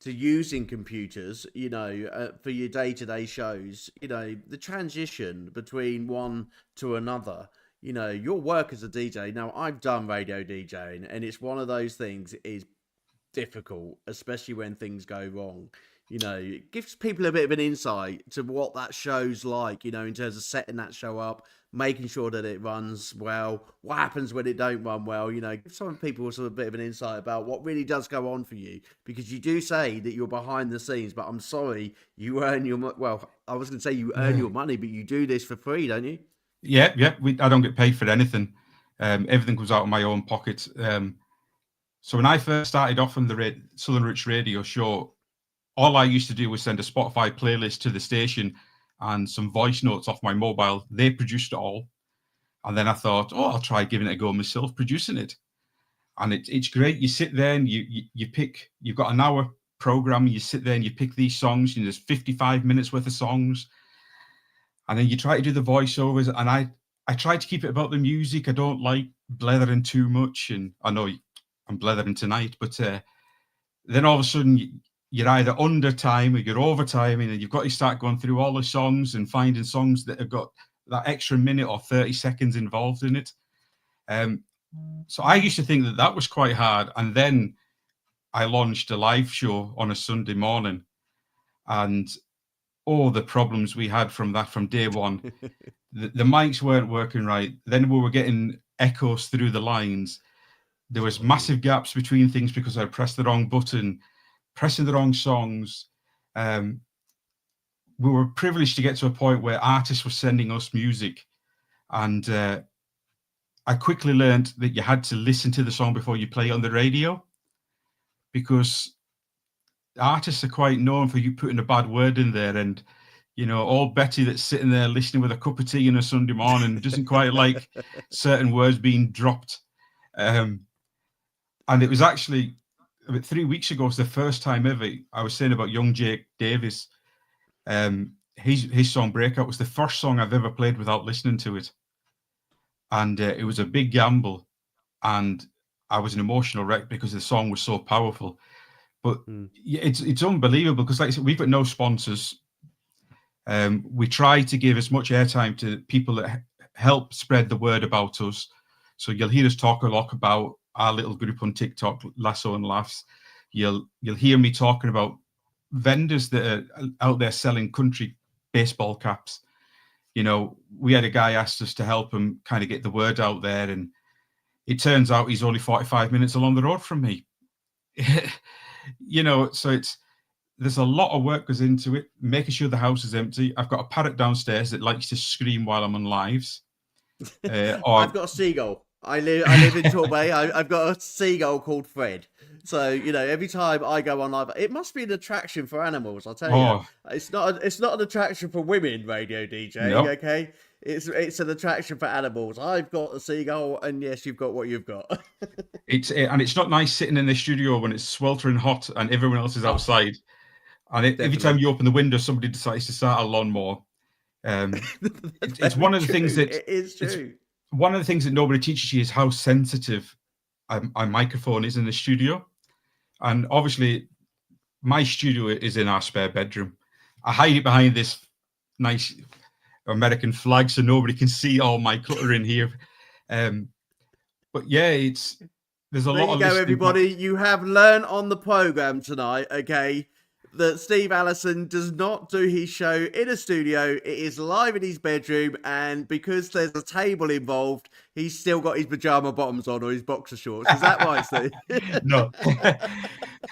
to using computers, you know, for your day-to-day shows. You know, the transition between one to another, you know, your work as a DJ. Now, I've done radio DJing, and it's one of those things is difficult, especially when things go wrong. You know, it gives people a bit of an insight to what that show's like, you know, in terms of setting that show up, making sure that it runs well, what happens when it don't run well, you know, give some people sort of a bit of an insight about what really does go on for you, because you do say that you're behind the scenes, but I'm sorry, you earn your, well, I was going to say you earn your money, but you do this for free, don't you? Yeah. I don't get paid for anything. Everything comes out of my own pocket. So when I first started off on the Southern Roots radio show, all I used to do was send a Spotify playlist to the station and some voice notes off my mobile. They produced it all. And then I thought, I'll try giving it a go myself, producing it. And it's great. You sit there and you pick, you've got an hour program, you sit there and you pick these songs, and there's 55 minutes worth of songs. And then you try to do the voiceovers. And I try to keep it about the music. I don't like blethering too much. And I know I'm blethering tonight, but then all of a sudden you're either under time or you're over time, and you've got to start going through all the songs and finding songs that have got that extra minute or 30 seconds involved in it. So I used to think that was quite hard. And then I launched a live show on a Sunday morning, and all the problems we had from day one. The mics weren't working right. Then we were getting echoes through the lines. There was massive gaps between things because I pressed the wrong button, pressing the wrong songs. We were privileged to get to a point where artists were sending us music. And I quickly learned that you had to listen to the song before you play it on the radio, because artists are quite known for you putting a bad word in there. And, you know, old Betty that's sitting there listening with a cup of tea on a Sunday morning doesn't quite like certain words being dropped. And it was actually about 3 weeks ago, was the first time ever I was saying about young Jake Davis. His song Breakout was the first song I've ever played without listening to it. And it was a big gamble. And I was an emotional wreck because the song was so powerful. But it's unbelievable because, like I said, we've got no sponsors. We try to give as much airtime to people that help spread the word about us. So you'll hear us talk a lot about our little group on TikTok, Lasso and Laughs. You'll hear me talking about vendors that are out there selling country baseball caps. You know, we had a guy asked us to help him kind of get the word out there, and it turns out he's only 45 minutes along the road from me. You know, so there's a lot of work goes into it, making sure the house is empty. I've got a parrot downstairs that likes to scream while I'm on lives. I've got a seagull. I live in Torbay. I've got a seagull called Fred. So, you know, every time I go on live, it must be an attraction for animals. I'll tell you, it's not an attraction for women radio DJing. Nope. Okay, it's an attraction for animals. I've got a seagull, and yes, you've got what you've got. It's not nice sitting in the studio when it's sweltering hot and everyone else is outside. And every time you open the window, somebody decides to start a lawnmower. It's one of the things that it is true. One of the things that nobody teaches you is how sensitive a microphone is in the studio. And obviously, my studio is in our spare bedroom. I hide it behind this nice American flag so nobody can see all my clutter in here. But yeah, there's a lot of. There you go, everybody. You have learned on the program tonight, okay, that Steve Allison does not do his show in a studio. It is live in his bedroom, and because there's a table involved, he's still got his pajama bottoms on or his boxer shorts. Is that right, Steve? No.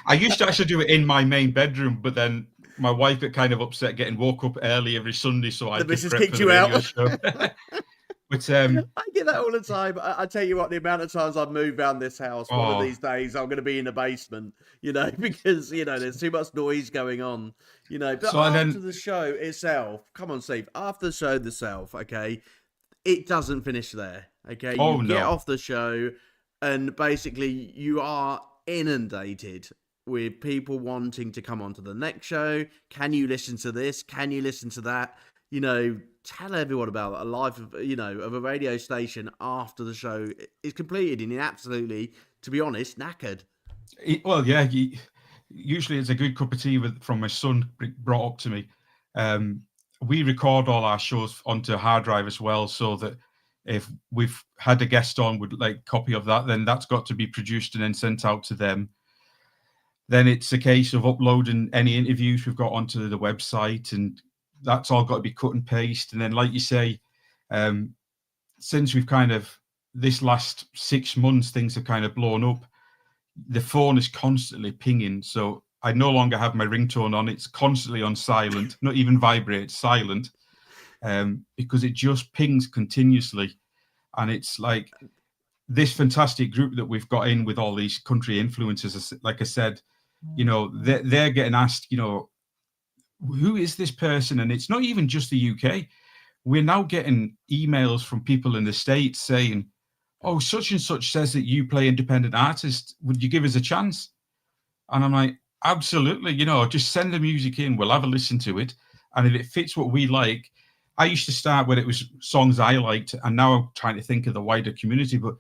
I used to actually do it in my main bedroom, but then my wife got kind of upset getting woke up early every Sunday, so I the missus kicked you out. But I get that all the time. I tell you what, the amount of times I've moved around this house, one of these days I'm going to be in the basement, you know, because, you know, there's too much noise going on, you know. But after the show itself, come on, Steve, after the show itself, okay, it doesn't finish there, okay? You get off the show and basically you are inundated with people wanting to come on to the next show. Can you listen to this? Can you listen to that? You know, tell everyone about a life of, of a radio station after the show is completed, and you're absolutely, to be honest, knackered. Well, yeah. Usually, it's a good cup of tea from my son brought up to me. We record all our shows onto a hard drive as well, so that if we've had a guest on with like copy of that, then that's got to be produced and then sent out to them. Then it's a case of uploading any interviews we've got onto the website, and that's all got to be cut and paste. And then, like you say, since we've kind of this last 6 months, things have kind of blown up. The phone is constantly pinging, so I no longer have my ringtone on. It's constantly on silent, not even vibrate, silent, because it just pings continuously. And it's like this fantastic group that we've got in with all these country influencers. Like I said, they're getting asked, who is this person? And it's not even just the UK. We're now getting emails from people in the States saying, oh, such and such says that you play independent artists. Would you give us a chance? And I'm like, absolutely. Just send the music in. We'll have a listen to it. And if it fits what we like, I used to start when it was songs I liked, and now I'm trying to think of the wider community. But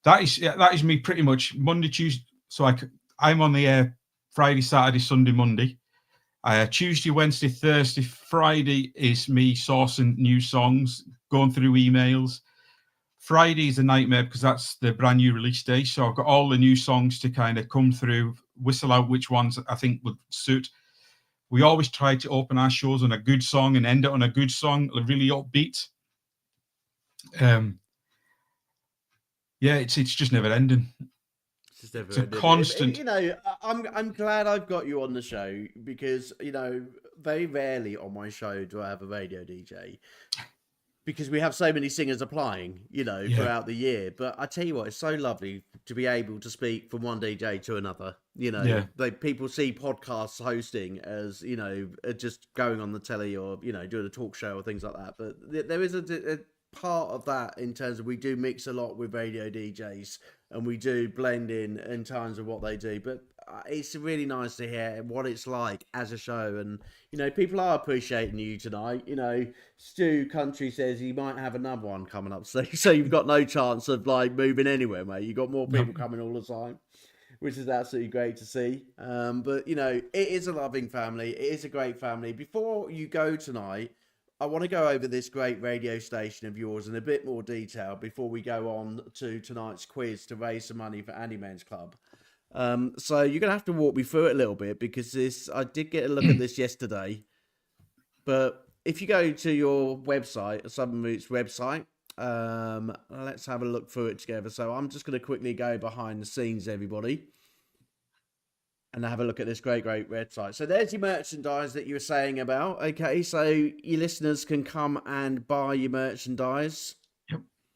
that is me pretty much Monday, Tuesday. So I'm on the air Friday, Saturday, Sunday, Monday. Tuesday, Wednesday, Thursday, Friday is me sourcing new songs, going through emails. Friday is a nightmare because that's the brand new release day. So I've got all the new songs to kind of come through, whistle out which ones I think would suit. We always try to open our shows on a good song and end it on a good song, really upbeat. It's just never ending. It's a constant. I'm glad I've got you on the show because, very rarely on my show do I have a radio DJ. Because we have so many singers applying, throughout the year. But I tell you what, it's so lovely to be able to speak from one DJ to another. People see podcasts hosting as, just going on the telly or, doing a talk show or things like that. But there is a part of that in terms of we do mix a lot with radio DJs and we do blend in terms of what they do. But it's really nice to hear what it's like as a show. And, people are appreciating you tonight. Stu Country says he might have another one coming up. So you've got no chance of moving anywhere, mate. You've got more people coming all the time, which is absolutely great to see. But, it is a loving family. It is a great family. Before you go tonight, I want to go over this great radio station of yours in a bit more detail before we go on to tonight's quiz to raise some money for Andy Men's Club. So you're going to have to walk me through it a little bit because I did get a look at this yesterday. But if you go to your website, Southern Roots website, let's have a look through it together. So I'm just going to quickly go behind the scenes, everybody, and have a look at this great website. So there's your merchandise that you were saying about. Okay, so your listeners can come and buy your merchandise.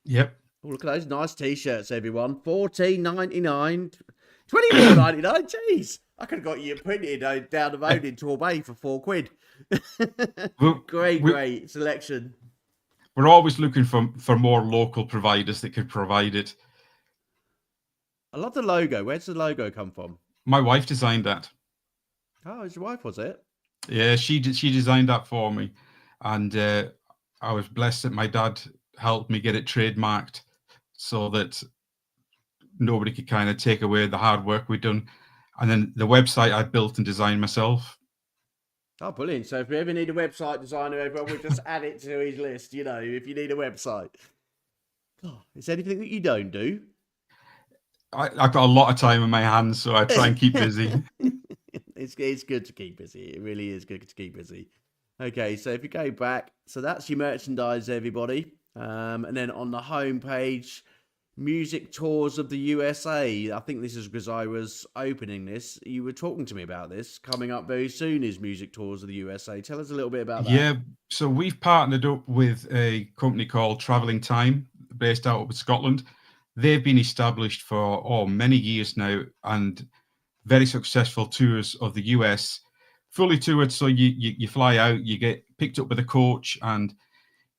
Yep. Oh, look at those nice T-shirts, everyone. $14.99, $24.99. Jeez, I could have got you printed down the road in Torbay for £4. Great selection. We're always looking for more local providers that could provide it. I love the logo. Where's the logo come from? My wife designed that. Oh, it's your wife, was it? Yeah, she designed that for me, and I was blessed that my dad helped me get it trademarked, so that nobody could kind of take away the hard work we'd done. And then the website I built and designed myself. Oh, brilliant! So if we ever need a website designer, everyone, we'll just add it to his list. If you need a website. Oh, is there anything that you don't do? I've got a lot of time in my hands, so I try and keep busy. It's good to keep busy. It really is good to keep busy. Okay, so if you go back, so that's your merchandise, everybody. And then on the home page, music tours of the USA. I think this is because I was opening this. You were talking to me about this. Coming up very soon is music tours of the USA. Tell us a little bit about that. Yeah, so we've partnered up with a company called Travelling Time, based out of Scotland. They've been established for many years now, and very successful tours of the US, fully toured. So you fly out, you get picked up with a coach, and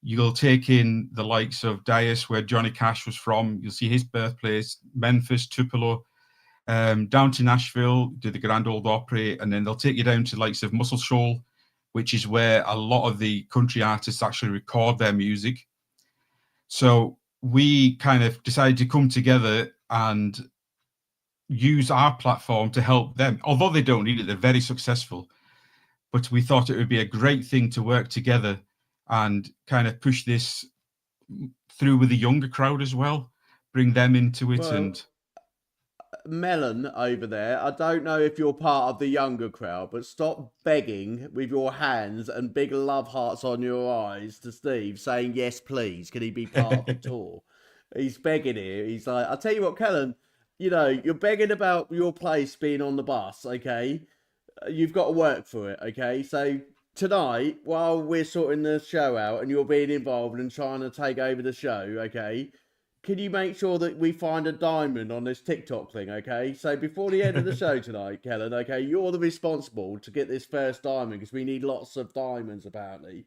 you'll take in the likes of Dias, where Johnny Cash was from. You'll see his birthplace, Memphis, Tupelo, down to Nashville, do the Grand Ole Opry, and then they'll take you down to the likes of Muscle Shoals, which is where a lot of the country artists actually record their music. So we kind of decided to come together and use our platform to help them. Although they don't need it, they're very successful. But we thought it would be a great thing to work together and kind of push this through with the younger crowd as well, bring them into it. Well, and Melon over there, I don't know if you're part of the younger crowd, but stop begging with your hands and big love hearts on your eyes to Steve, saying, yes, please, can he be part of the tour? He's begging here. He's like, I'll tell you what, Kelain, you know, you're begging about your place being on the bus, okay? You've got to work for it, okay? So tonight, while we're sorting the show out and you're being involved and trying to take over the show, okay, can you make sure that we find a diamond on this TikTok thing, okay? So before the end of the show tonight, Kelain, okay, you're the responsible to get this first diamond because we need lots of diamonds, apparently.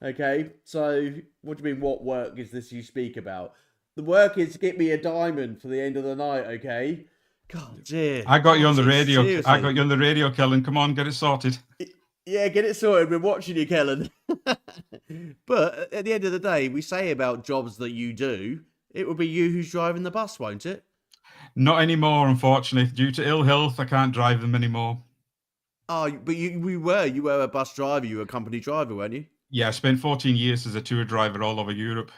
Okay, so what do you mean, what work is this you speak about? The work is to get me a diamond for the end of the night, okay? God, dear. I got you on the radio. Seriously. I got you on the radio, Kelain. Come on, get it sorted. Yeah, get it sorted. We're watching you, Kelain. But at the end of the day, we say about jobs that you do, it will be you who's driving the bus, won't it? Not anymore, unfortunately. Due to ill health, I can't drive them anymore. Oh, but you were a bus driver. You were a company driver, weren't you? Yeah, I spent 14 years as a tour driver all over Europe.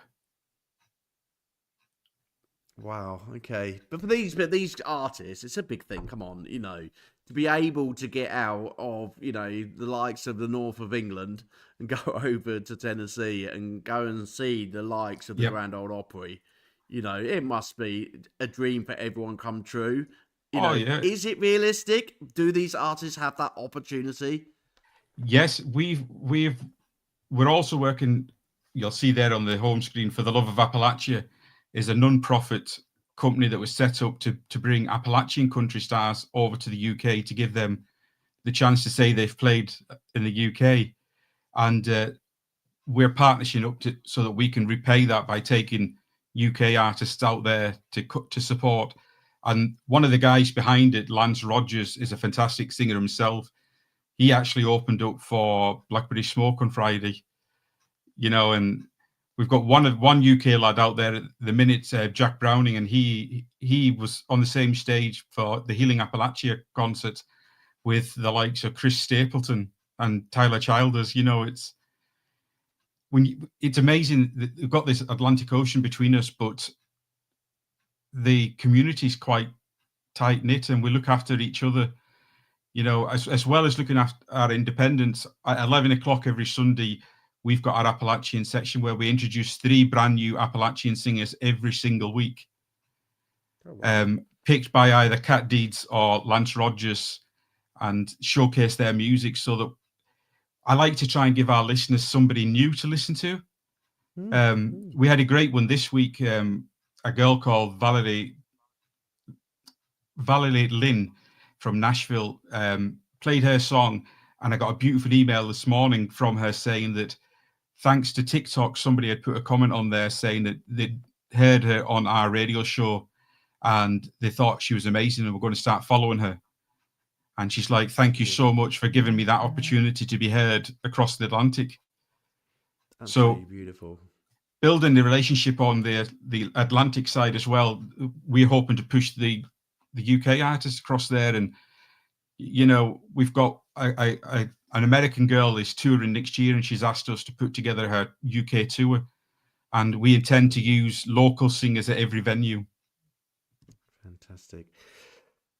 Wow. Okay, but for these artists, it's a big thing. Come on, you know, to be able to get out of, you know, the likes of the north of England and go over to Tennessee and go and see the likes of the Grand Ole Opry. You know, it must be a dream for everyone come true. You know, is it realistic? Do these artists have that opportunity? Yes, we're also working. You'll see there on the home screen, For the Love of Appalachia is a non-profit company that was set up to bring Appalachian country stars over to the UK to give them the chance to say they've played in the UK, and we're partnering up so that we can repay that by taking UK artists out there to support. And one of the guys behind it, Lance Rogers, is a fantastic singer himself. He actually opened up for Blackberry Smoke on Friday, you know, and we've got one UK lad out there at the minute, Jack Browning, and he was on the same stage for the Healing Appalachia concert with the likes of Chris Stapleton and Tyler Childers. You know, it's amazing that we've got this Atlantic Ocean between us, but the community is quite tight knit, and we look after each other. You know, as well as looking after our independence. At 11 o'clock every Sunday, we've got our Appalachian section where we introduce 3 brand new Appalachian singers every single week, picked by either Cat Deeds or Lance Rogers, and showcase their music. So that I like to try and give our listeners somebody new to listen to. We had a great one this week. A girl called Valerie Lynn from Nashville played her song, and I got a beautiful email this morning from her saying that thanks to TikTok, somebody had put a comment on there saying that they'd heard her on our radio show and they thought she was amazing and were going to start following her. And she's like, thank you so much for giving me that opportunity to be heard across the Atlantic. That's so really beautiful. Building the relationship on the Atlantic side as well, we're hoping to push the UK artists across there. And, you know, we've got an American girl is touring next year, and she's asked us to put together her UK tour. And we intend to use local singers at every venue. Fantastic.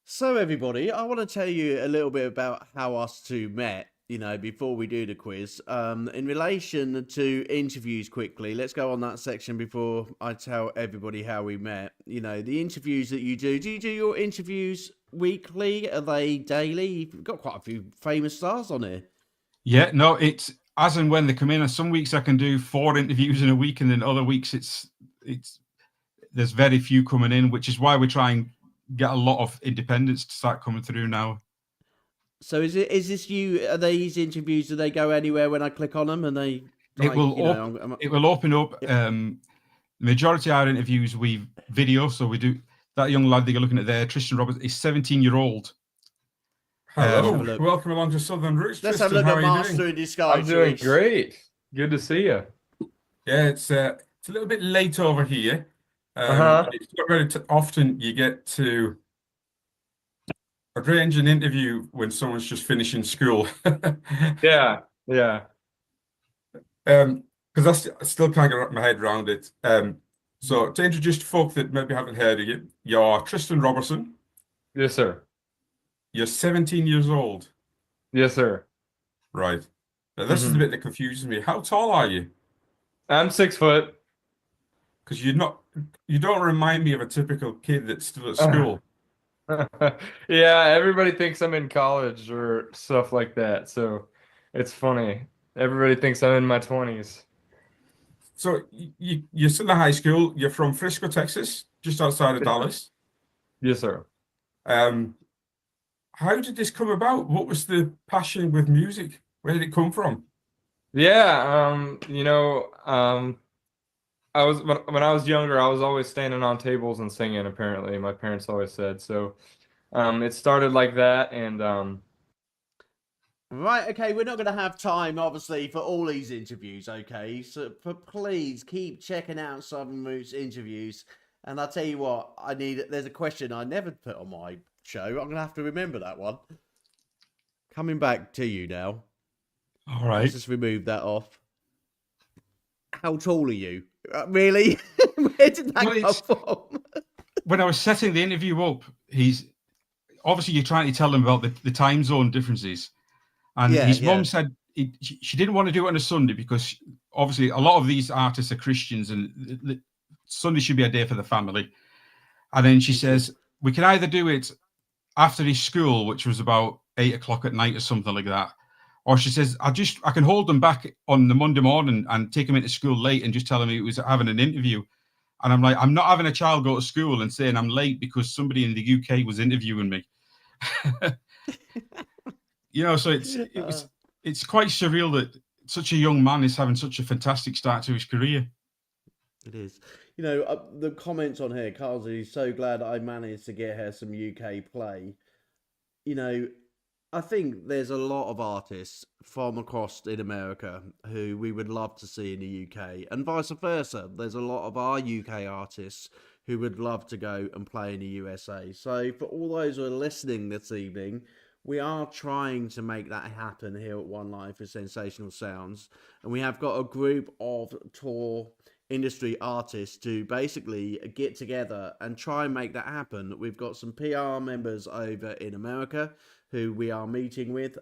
So, everybody, I want to tell you a little bit about how us two met, you know, before we do the quiz. In relation to interviews quickly, let's go on that section before I tell everybody how we met. You know, the interviews that you do you do your interviews weekly? Are they daily? You've got quite a few famous stars on here. Yeah, no, it's as and when they come in. And some weeks I can do 4 interviews in a week, and then other weeks it's there's very few coming in, which is why we're trying get a lot of independents to start coming through now. So is this you? Are these interviews? Do they go anywhere when I click on them? And they it will open up. The majority of our interviews we video. So we do that young lad that you're looking at there, Tristan Roberts, is 17-year-old. Hello, have a look. welcome along to Southern Roots. Let's Tristan, have a look how at are you Master doing? in Disguise. I'm doing Reece. great. Good to see you. Yeah, it's a little bit late over here. Uh-huh. It's not very often you get to arrange an interview when someone's just finishing school. Yeah. Because I still can't get my head around it. So to introduce folk that maybe haven't heard of you, you're Tristan Robertson. Yes, sir. You're 17 years old. Yes, sir. Right. Now, this is the bit that confuses me. How tall are you? I'm 6 foot. Because you don't remind me of a typical kid that's still at school. Yeah, everybody thinks I'm in college or stuff like that. So it's funny. Everybody thinks I'm in my 20s. So you're still in high school. You're from Frisco, Texas, just outside of Dallas. Yes, sir. How did this come about? What was the passion with music? Where did it come from? Yeah, I was when I was younger, I was always standing on tables and singing, apparently. My parents always said. So it started like that, and Right, okay, we're not going to have time, obviously, for all these interviews, okay? So please keep checking out Southern Roots interviews. And I'll tell you what, there's a question I never put on my show. I'm going to have to remember that one. Coming back to you now. All right. Let's just remove that off. How tall are you? Really? Where did that come from? When I was setting the interview up, obviously you're trying to tell him about the time zone differences. And his mum said she didn't want to do it on a Sunday because obviously a lot of these artists are Christians and Sunday should be a day for the family. And then she says, we can either do it after his school, which was about 8 o'clock at night or something like that. Or she says, I can hold them back on the Monday morning and take him into school late and just tell him he was having an interview. And I'm like, I'm not having a child go to school and saying I'm late because somebody in the UK was interviewing me. So it's quite surreal that such a young man is having such a fantastic start to his career. It is. The comments on here, Carl's is so glad I managed to get her some UK play. I think there's a lot of artists from across in America who we would love to see in the UK, and vice versa. There's a lot of our UK artists who would love to go and play in the USA. So for all those who are listening this evening, we are trying to make that happen here at One Life for Sensational Sounds, and we have got a group of tour industry artists to basically get together and try and make that happen. We've got some PR members over in America who we are meeting with.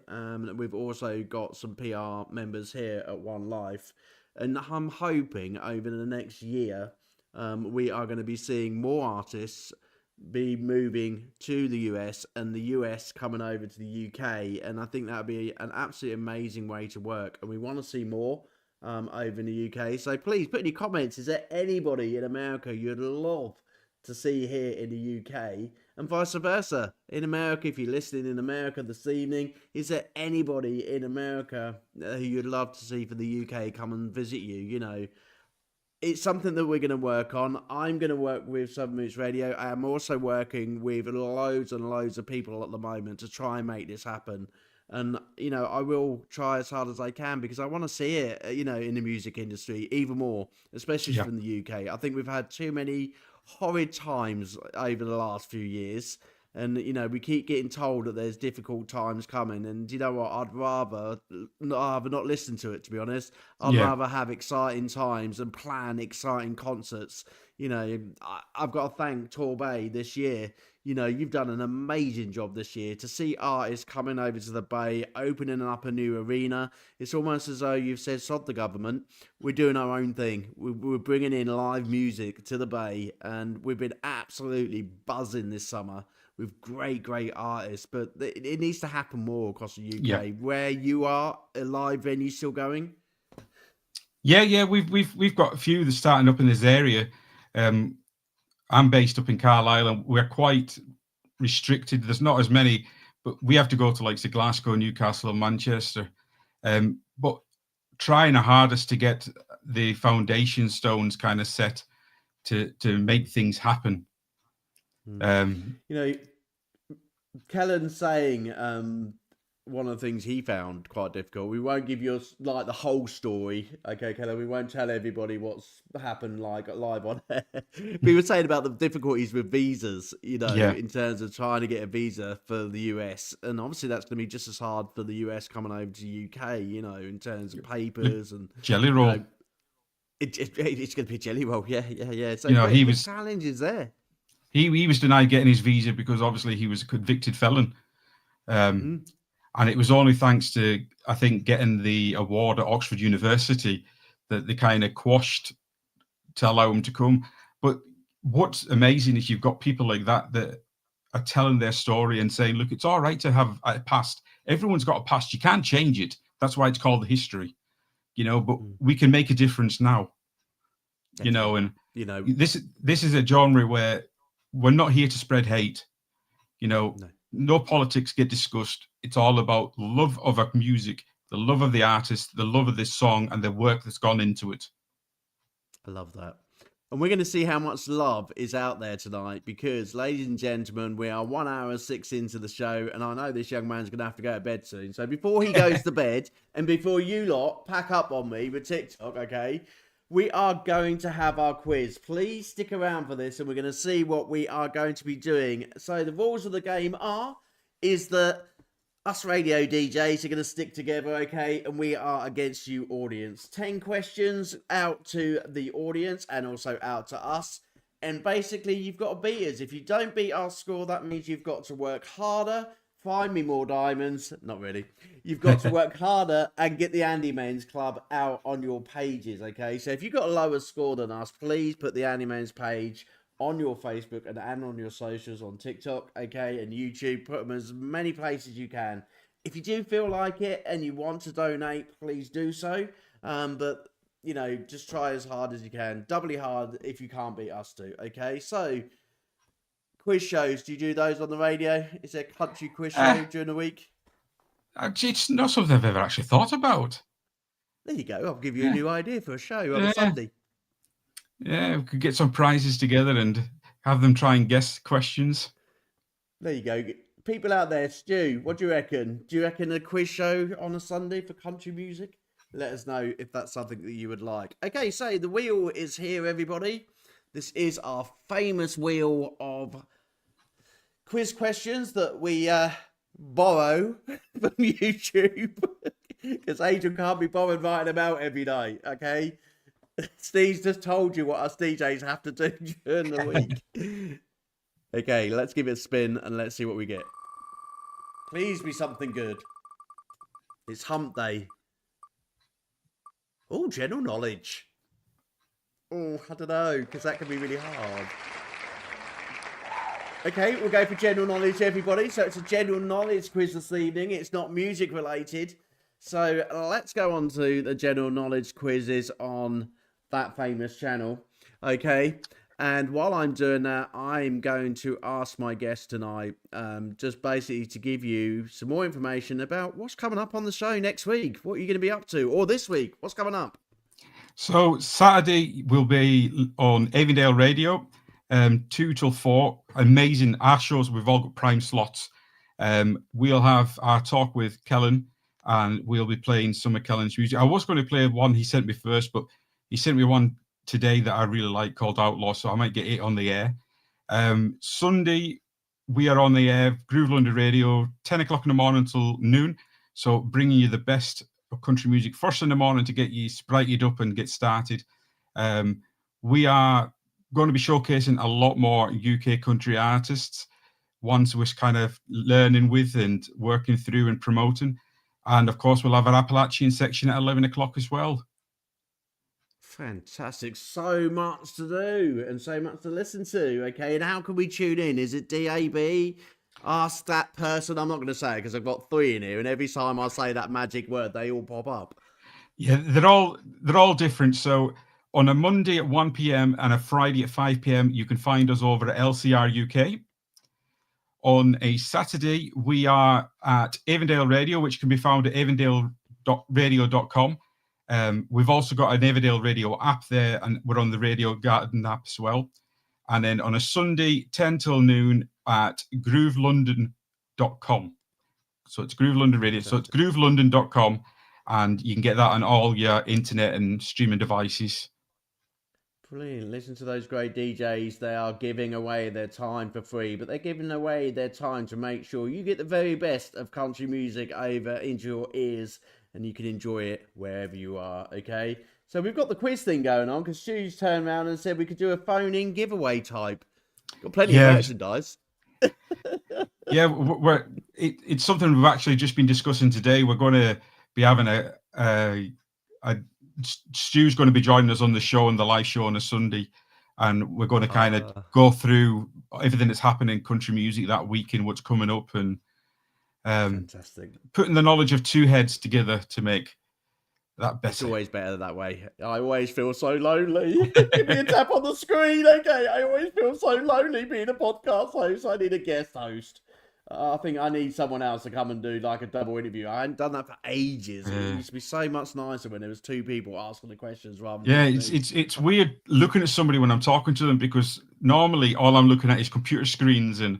We've also got some PR members here at One Life, and I'm hoping over the next year we are going to be seeing more artists be moving to the US and the US coming over to the UK, and I think that would be an absolutely amazing way to work, and we want to see more over in the UK. So please put in your comments, is there anybody in America you'd love to see here in the UK, and vice versa in America? If you're listening in America this evening, is there anybody in America who you'd love to see for the UK come and visit you? It's something that we're going to work on. I'm going to work with Southern Roots Radio. I am also working with loads and loads of people at the moment to try and make this happen. And, I will try as hard as I can because I want to see it, in the music industry even more, especially from the UK. I think we've had too many horrid times over the last few years. And, we keep getting told that there's difficult times coming. And you know what? I'd rather not listen to it, to be honest. I'd rather have exciting times and plan exciting concerts. I've got to thank Torbay this year. You've done an amazing job this year to see artists coming over to the Bay, opening up a new arena. It's almost as though you've said, sod the government, we're doing our own thing. We're bringing in live music to the Bay, and we've been absolutely buzzing this summer with great artists, but it needs to happen more across the UK. Yeah. Where you are, a live venue still going? Yeah, we've got a few that's starting up in this area. I'm based up in Carlisle, and we're quite restricted. There's not as many, but we have to go to like Glasgow, Newcastle, and Manchester. But trying our hardest to get the foundation stones kind of set to make things happen. Kelain saying one of the things he found quite difficult. We won't give you like the whole story, okay, Kelain? We won't tell everybody what's happened like live on air. We were saying about the difficulties with visas, in terms of trying to get a visa for the US, and obviously that's going to be just as hard for the US coming over to UK, in terms of papers and jelly roll. It's going to be jelly roll, yeah. So he was challenges there. He was denied getting his visa because obviously he was a convicted felon. And it was only thanks to, I think, getting the award at Oxford University that they kind of quashed to allow him to come. But what's amazing is you've got people like that are telling their story and saying, look, it's all right to have a past. Everyone's got a past. You can't change it. That's why it's called the history, but we can make a difference now, and this is a genre where we're not here to spread hate, no politics get discussed. It's all about love of our music, the love of the artist, the love of this song, and the work that's gone into it. I love that. And we're going to see how much love is out there tonight because, ladies and gentlemen, we are 1 hour 6 into the show, and I know this young man's going to have to go to bed soon. So before he goes to bed, and before you lot pack up on me with TikTok, okay, we are going to have our quiz. Please stick around for this, and we're going to see what we are going to be doing. So the rules of the game is that us radio DJs are going to stick together, okay? And we are against you, audience. 10 questions out to the audience and also out to us. And basically, you've got to beat us. If you don't beat our score, that means you've got to work harder, find me more diamonds. Not really. You've got to work harder and get the Andy Men's Club out on your pages, okay? So if you've got a lower score than us, please put the Andy Men's page on your Facebook and on your socials on TikTok, okay, and YouTube. Put them as many places you can. If you do feel like it and you want to donate, please do so. But, just try as hard as you can. Doubly hard if you can't beat us too, okay? So, quiz shows, do you do those on the radio? Is there a country quiz show during the week? It's not something I've ever actually thought about. There you go. I'll give you a new idea for a show on a Sunday. Yeah, we could get some prizes together and have them try and guess questions. There you go. People out there, Stu, what do you reckon? Do you reckon a quiz show on a Sunday for country music? Let us know if that's something that you would like. Okay, so the wheel is here, everybody. This is our famous wheel of quiz questions that we borrow from YouTube. Because Adrian can't be bothered writing them out every day, okay? Steve's just told you what us DJs have to do during the week. Okay, let's give it a spin and let's see what we get. Please be something good. It's hump day. Oh, general knowledge. Oh, I don't know, because that can be really hard. Okay, we'll go for general knowledge, everybody. So it's a general knowledge quiz this evening. It's not music related. So let's go on to the general knowledge quizzes on that famous channel. Okay, and while I'm doing that, I'm going to ask my guest tonight just basically to give you some more information about what's coming up on the show next week. What are you going to be up to? Or this week, what's coming up? So Saturday will be on Avondale Radio, 2 till 4. Amazing. Our shows, we've all got prime slots. We'll have our talk with Kelain, and we'll be playing some of Kelain's music. I was going to play one he sent me first, but he sent me one today that I really like called Outlaw, so I might get it on the air. Sunday, we are on the air, Groove London Radio, 10 o'clock in the morning until noon. So bringing you the best of country music first in the morning to get you sprighted up and get started. We are going to be showcasing a lot more UK country artists, ones we're kind of learning with and working through and promoting. And of course, we'll have our Appalachian section at 11 o'clock as well. Fantastic. So much to do and so much to listen to. Okay, and how can we tune in? Is it DAB? Ask that person. I'm not going to say it because I've got 3 in here, and every time I say that magic word, they all pop up. Yeah, they're all different. So on a Monday at 1 p.m. and a Friday at 5 p.m., you can find us over at LCR UK. On a Saturday, we are at Avondale Radio, which can be found at avondaleradio.com. We've also got an Avondale Radio app there, and we're on the Radio Garden app as well. And then on a Sunday, 10 till noon at Groove London groovelondon.com. So it's Groove London Radio. So it's groovelondon.com, and you can get that on all your internet and streaming devices. Brilliant. Listen to those great DJs. They are giving away their time for free, but they're giving away their time to make sure you get the very best of country music over into your ears, and you can enjoy it wherever you are, okay? So we've got the quiz thing going on, because Stu's turned around and said we could do a phone-in giveaway type. Got plenty of merchandise. Yeah, it's something we've actually just been discussing today. We're going to be having Stu's going to be joining us on the show, on the live show on a Sunday, and we're going to kind of go through everything that's happening in country music that week and what's coming up, and fantastic. Putting the knowledge of two heads together to make that better. It's always better that way. I always feel so lonely. Give me a tap on the screen, okay? I always feel so lonely being a podcast host. I need a guest host. I think I need someone else to come and do like a double interview. I hadn't done that for ages. It used to be so much nicer when there was two people asking the questions rather than it's weird looking at somebody when I'm talking to them, because normally all I'm looking at is computer screens, and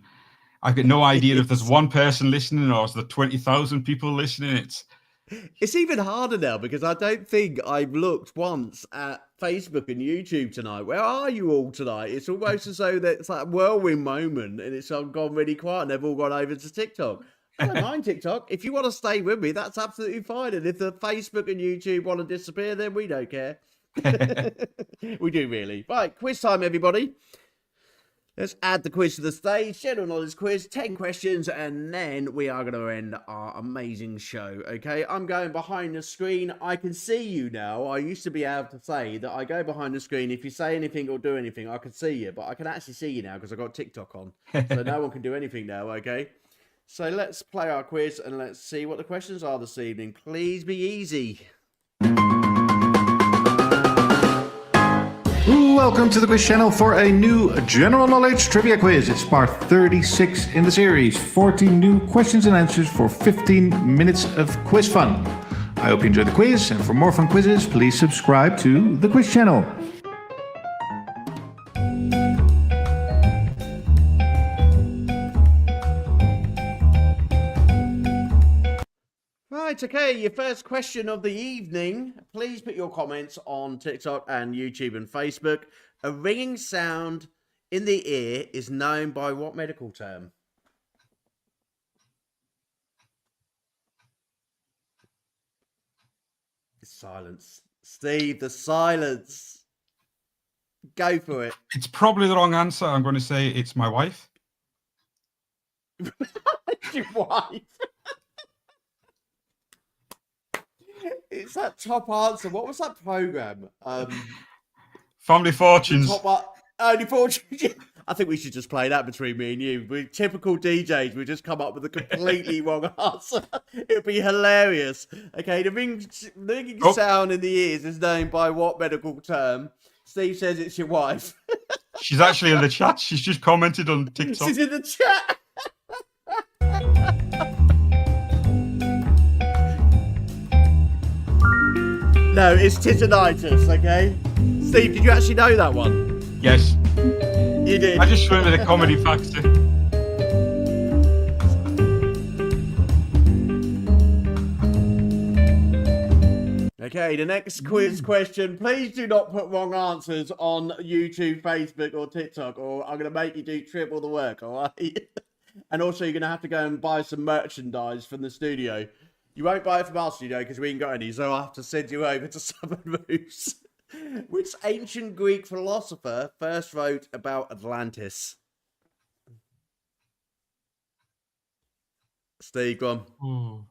I get no idea if there's one person listening or is there 20,000 people listening. It's even harder now, because I don't think I've looked once at Facebook and YouTube tonight. Where are you all tonight? It's almost as though that's like a whirlwind moment, and it's gone really quiet, and they've all gone over to TikTok. I don't mind TikTok. If you want to stay with me, that's absolutely fine. And if the Facebook and YouTube want to disappear, then we don't care. We do really. Right, quiz time, everybody. Let's add the quiz to the stage. General knowledge quiz, 10 questions, and then we are going to end our amazing show, okay? I'm going behind the screen. I can see you now. I used to be able to say that I go behind the screen. If you say anything or do anything, I can see you, but I can actually see you now because I've got TikTok on. So no one can do anything now, okay? So let's play our quiz and let's see what the questions are this evening. Please be easy. Welcome to the Quiz Channel for a new general knowledge trivia quiz. It's part 36 in the series. 14 new questions and answers for 15 minutes of quiz fun. I hope you enjoy the quiz, and for more fun quizzes, please subscribe to the Quiz Channel. Right, okay, your first question of the evening. Please put your comments on TikTok and YouTube and Facebook. A ringing sound in the ear is known by what medical term? Silence. Steve, the silence. Go for it. It's probably the wrong answer. I'm going to say it's my wife. Your wife. It's that top answer. What was that program? Family Fortunes. Only Fortunes. I think we should just play that between me and you. We're typical DJs. We just come up with a completely wrong answer. It would be hilarious. Okay, the ringing sound in the ears is known by what medical term? Steve says it's your wife. She's actually in the chat. She's just commented on TikTok. She's in the chat. No, it's titanitis, okay? Steve, did you actually know that one? Yes. You did? I just went with a comedy factor. Okay, the next quiz question. Please do not put wrong answers on YouTube, Facebook, or TikTok, or I'm going to make you do triple the work, all right? And also, you're going to have to go and buy some merchandise from the studio. You won't buy it from our studio because we ain't got any, so I'll have to send you over to Southern Roofs. Which ancient Greek philosopher first wrote about Atlantis? Steve, go on. Ooh.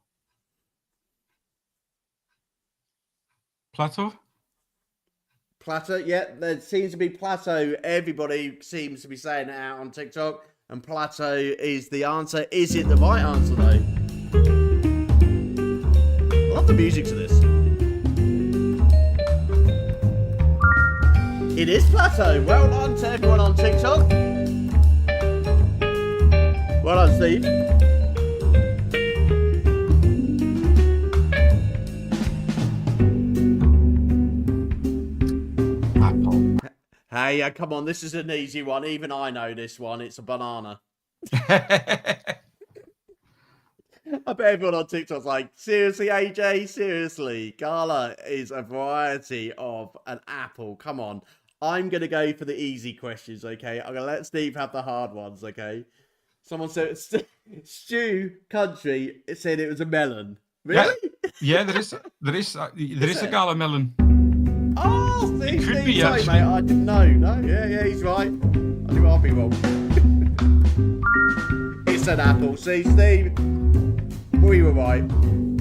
Plato? Plato, yeah, there seems to be Plato. Everybody seems to be saying it out on TikTok, and Plato is the answer. Is it the right answer, though? I love the music to this. It is Plato. Well done to everyone on TikTok. Well done, Steve. Apple. Hey, come on, this is an easy one. Even I know this one. It's a banana. I bet everyone on TikTok's like, seriously, AJ? Seriously? Gala is a variety of an apple. Come on. I'm going to go for the easy questions, okay? I'm going to let Steve have the hard ones, okay? Someone said, Stew Country, it said it was a melon. Really? Yeah, there is a Gala melon. Oh, Steve, It could Steve, be, sorry, actually. mate. I didn't know. No, yeah, he's right. I knew I'd be wrong. It's an apple. See, Steve, we were right.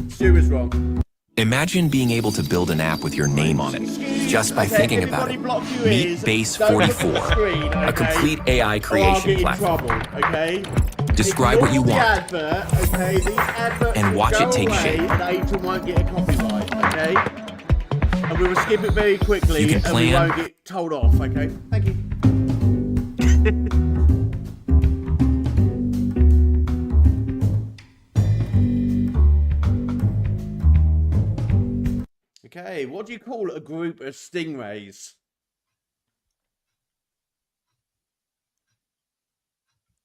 Stu was wrong. Imagine being able to build an app with your name on it just by thinking about it. Meet Base 44, a complete AI creation platform. Trouble, okay? Describe what you Ignore want the advert, okay? These adverts and will watch go it take away shape. And Angel won't get a copyright, okay? And we will skip it very quickly You can and we plan. won't get told off, okay? Thank you. Okay, what do you call a group of stingrays?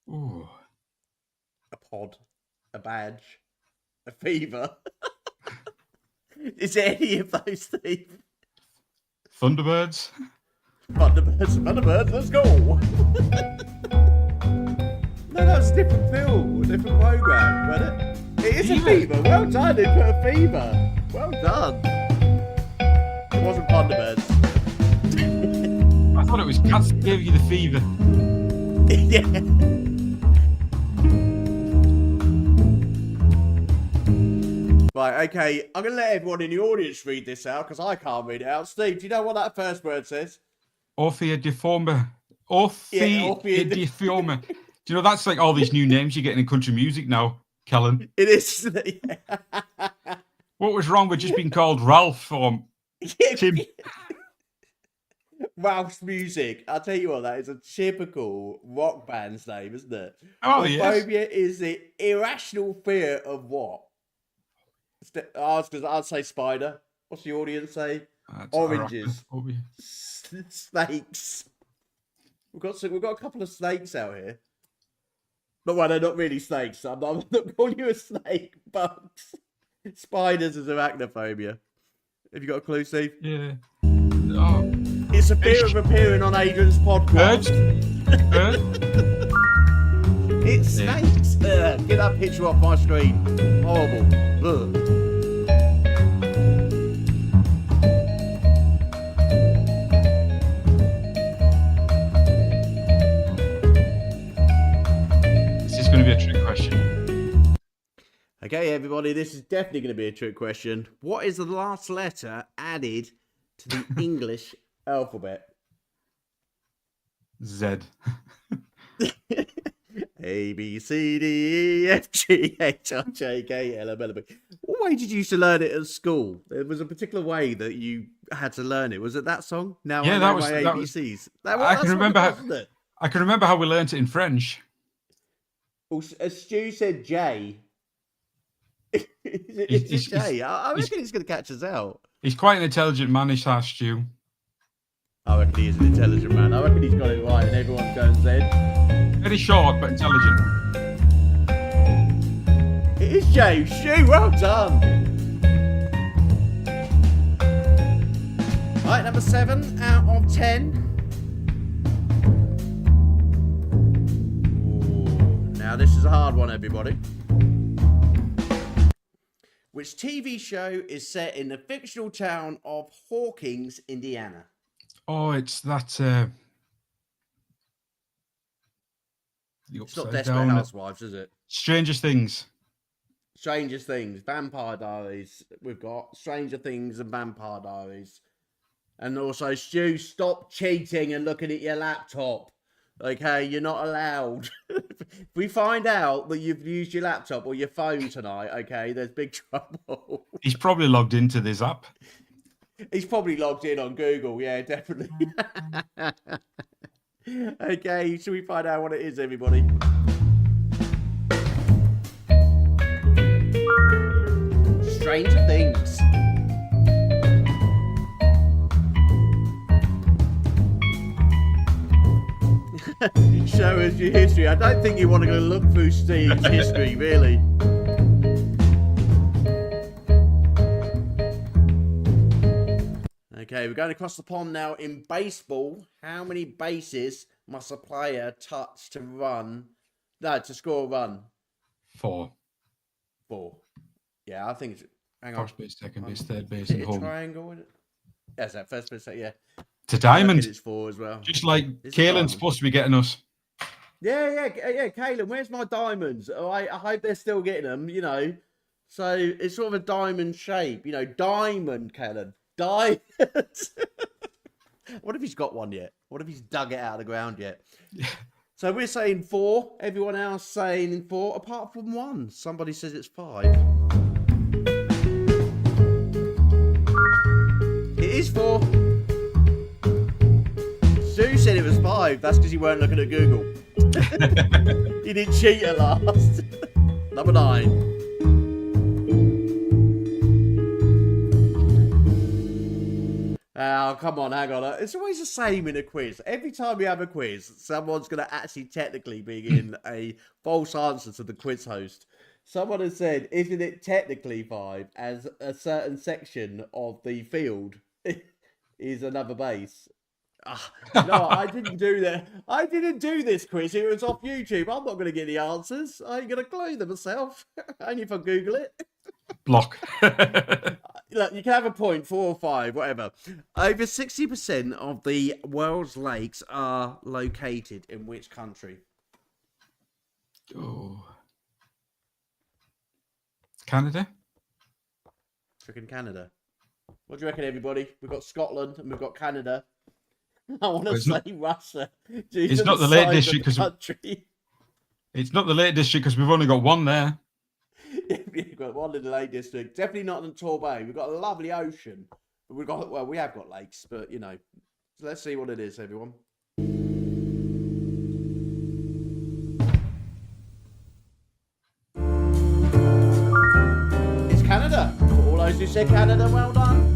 Ooh. A pod, a badge, a fever. Is there any of those, Steve? Thunderbirds. Thunderbirds, let's go. No, that's a different film, a different program, wasn't it? It is a fever. Well done, they put a fever. Well done. It wasn't Thunderbirds. I thought it was cats that gave you the fever. Yeah. Right, okay, I'm going to let everyone in the audience read this out because I can't read it out. Steve, do you know what that first word says? Orpheodiforma. Yeah, Orpheodiforma. Do you know that's like all these new names you're getting in country music now, Kellen? It is, isn't it? Yeah. What was wrong with just being called Ralph or Tim? Ralph's Music. I'll tell you what, that is a typical rock band's name, isn't it? Oh, yes. Phobia is the irrational fear of what? I'd say spider. What's the audience say? Oranges. Snakes. We've got a couple of snakes out here. But well, they're not really snakes. I'm not calling you a snake. Bugs. Spiders is arachnophobia. Have you got a clue, Steve? Yeah. Oh. It's a fear of appearing on Adrian's podcast. It's snakes. Get that picture off my screen. Horrible. Ugh. This is going to be a trick question. Okay, everybody, this is definitely going to be a trick question. What is the last letter added to the English alphabet? Z. A, B, C, D, E, F, G, H, I, J, K, L, M, N, O, P. What way did you used to learn it at school? There was a particular way that you had to learn it. Was it that song? Now Yeah, I know that was- my that was- ABCs. I can remember I can remember how we learnt it in French. Well, Stu said J. Is it J? I reckon he's going to catch us out. He's quite an intelligent man, is that Stu? I reckon he is an intelligent man. I reckon he's got it right and everyone's going Z. Very short, but intelligent. It is J. Stu, well done. Right, number 7 out of 10. Ooh, now this is a hard one, everybody. Which TV show is set in the fictional town of Hawkins, Indiana? Oh, it's that. It's not Desperate Housewives, is it? Stranger Things. Stranger Things, Vampire Diaries. We've got Stranger Things and Vampire Diaries. And also, Stu, stop cheating and looking at your laptop. Okay, you're not allowed. If we find out that you've used your laptop or your phone tonight, okay, there's big trouble. He's probably logged into this app. He's probably logged in on Google, yeah, definitely. Okay, should we find out what it is, everybody? Stranger Things. Show us your history. I don't think you want to go look through Steve's history, really. Okay, we're going across the pond now. In baseball, how many bases must a player touch to score a run? 4. 4. Yeah, I think it's... Hang on. First base, second base, third base, and a home. triangle in it? Yes, that first base, yeah. It's a diamond. It's 4 as well. Just like It's Kelain's supposed to be getting us. Yeah, Kelain, where's my diamonds? I hope they're still getting them, you know. So it's sort of a diamond shape, you know, diamond, Kelain. Diamond. What if he's got one yet? What if he's dug it out of the ground yet? So we're saying 4. Everyone else saying 4, apart from 1. Somebody says it's 5. It is 4. Sue said it was 5. That's because you weren't looking at Google. You didn't cheat at last. Number 9. Oh, come on, hang on. It's always the same in a quiz. Every time we have a quiz, someone's going to actually technically be in a false answer to the quiz host. Someone has said, isn't it technically 5 as a certain section of the field is another base? No, I didn't do that. I didn't do this quiz. It was off YouTube. I'm not going to get the answers. I ain't going to clue them myself. Only if I Google it. Block. Look, you can have a point, 4 or 5, whatever. Over 60% of the world's lakes are located in which country? Oh. Canada? Freaking Canada. What do you reckon, everybody? We've got Scotland and we've got Canada. I want to say Russia. It's not the Lake District because it's not the Lake District because we've only got one there. We've got one in the Lake District. Definitely not in Torbay. We've got a lovely ocean. But we have got lakes, but you know. So let's see what it is, everyone. It's Canada. For all those who said Canada, well done.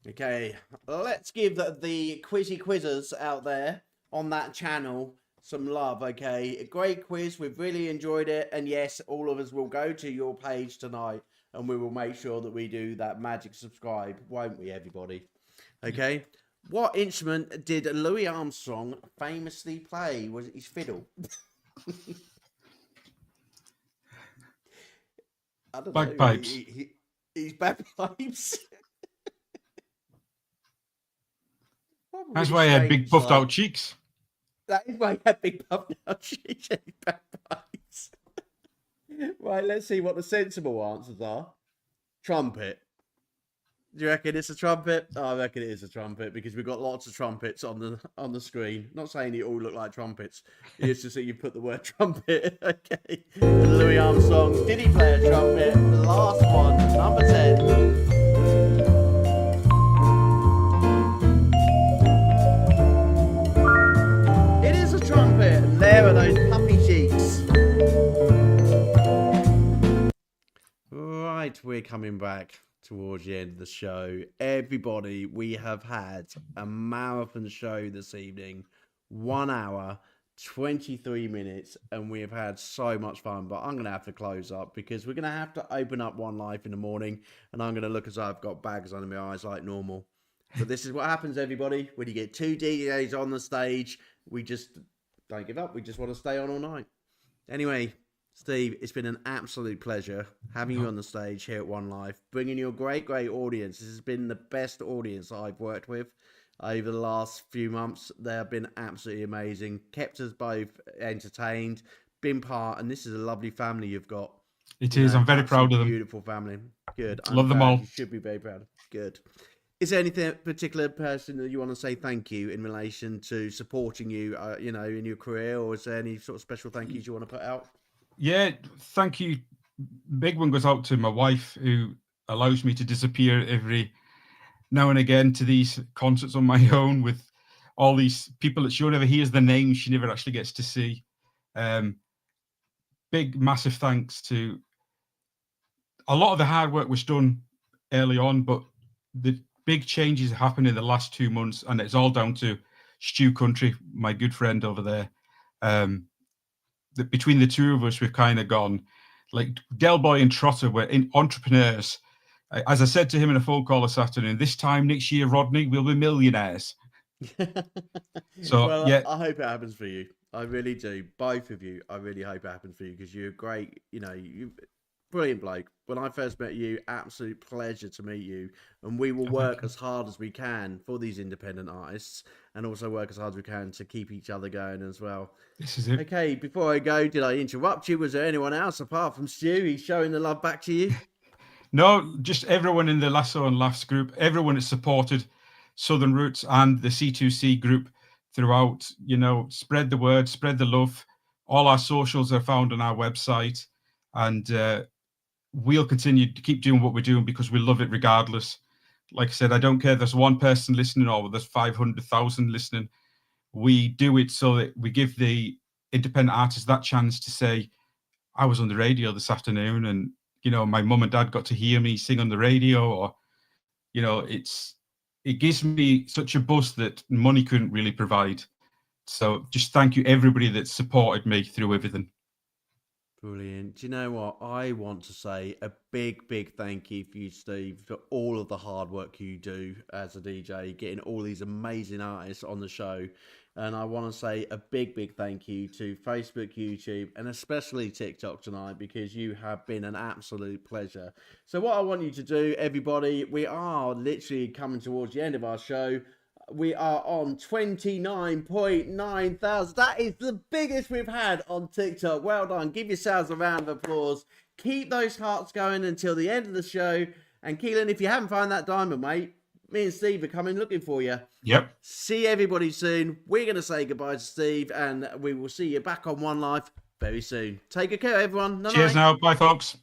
Okay, let's give the quizzy quizzers out there on that channel some love, okay? A great quiz. We've really enjoyed it. And yes, all of us will go to your page tonight and we will make sure that we do that magic subscribe, won't we, everybody? Okay. What instrument did Louis Armstrong famously play? Was it his fiddle? I don't know. Bagpipes. His bagpipes. That's why he had big puffed out cheeks. That is why he had big puffed out cheeks and bagpipes. Right, let's see what the sensible answers are. Trumpet. Do you reckon it's a trumpet? Oh, I reckon it is a trumpet because we've got lots of trumpets on the screen. Not saying they all look like trumpets. It's just that you put the word trumpet. Okay. Louis Armstrong. Did he play a trumpet? The last one, number 10. There are those puppy cheeks. Right, we're coming back towards the end of the show. Everybody, we have had a marathon show this evening. 1 hour, 23 minutes, and we have had so much fun. But I'm going to have to close up because we're going to have to open up One Life in the morning, and I'm going to look as I've got bags under my eyes like normal. But this is what happens, everybody. When you get 2 DJs on the stage, we just... don't give up. We just want to stay on all night. Anyway, Steve, it's been an absolute pleasure having you on the stage here at One Life, bringing you a great, great audience. This has been the best audience I've worked with over the last few months. They have been absolutely amazing. Kept us both entertained, been part, and this is a lovely family you've got. It is. I'm very proud of them. Beautiful family. Good. Love them all. You should be very proud. Good. Is there anything particular person that you want to say thank you in relation to supporting you, you know, in your career, or is there any sort of special thank yous you want to put out? Yeah, thank you. Big one goes out to my wife, who allows me to disappear every now and again to these concerts on my own with all these people that she never hears the names, she never actually gets to see. Big, massive thanks to a lot of the hard work was done early on, but the big changes happened in the last 2 months, and it's all down to Stu Country, my good friend over there. between the two of us, we've kind of gone like Del Boy and Trotter were entrepreneurs. As I said to him in a phone call this afternoon, this time next year, Rodney, we'll be millionaires. So, well, yeah. I hope it happens for you. I really do. Both of you. I really hope it happens for you because you're great. You brilliant bloke. When I first met you, absolute pleasure to meet you. And we will work as hard as we can for these independent artists and also work as hard as we can to keep each other going as well. This is it. Okay, before I go, did I interrupt you? Was there anyone else apart from Stu? He's showing the love back to you? No, just everyone in the Lasso and Laughs group, everyone has supported Southern Roots and the C2C group throughout. Spread the word, spread the love. All our socials are found on our website, and we'll continue to keep doing what we're doing because we love it regardless. Like I said, I don't care if there's one person listening or there's 500,000 listening. We do it so that we give the independent artists that chance to say, I was on the radio this afternoon and, my mum and dad got to hear me sing on the radio, or, it gives me such a boost that money couldn't really provide. So just thank you, everybody that supported me through everything. Brilliant. Do you know what? I want to say a big, big thank you for you, Steve, for all of the hard work you do as a DJ, getting all these amazing artists on the show. And I want to say a big, big thank you to Facebook, YouTube, and especially TikTok tonight, because you have been an absolute pleasure. So what I want you to do, everybody, we are literally coming towards the end of our show. We are on 29.9 thousand. That is the biggest we've had on TikTok. Well done. Give yourselves a round of applause. Keep those hearts going until the end of the show. And Kelain, if you haven't found that diamond, mate, me and Steve are coming looking for you. Yep. See everybody soon. We're going to say goodbye to Steve, and we will see you back on One Life very soon. Take care, everyone. Night. Cheers now. Bye, folks.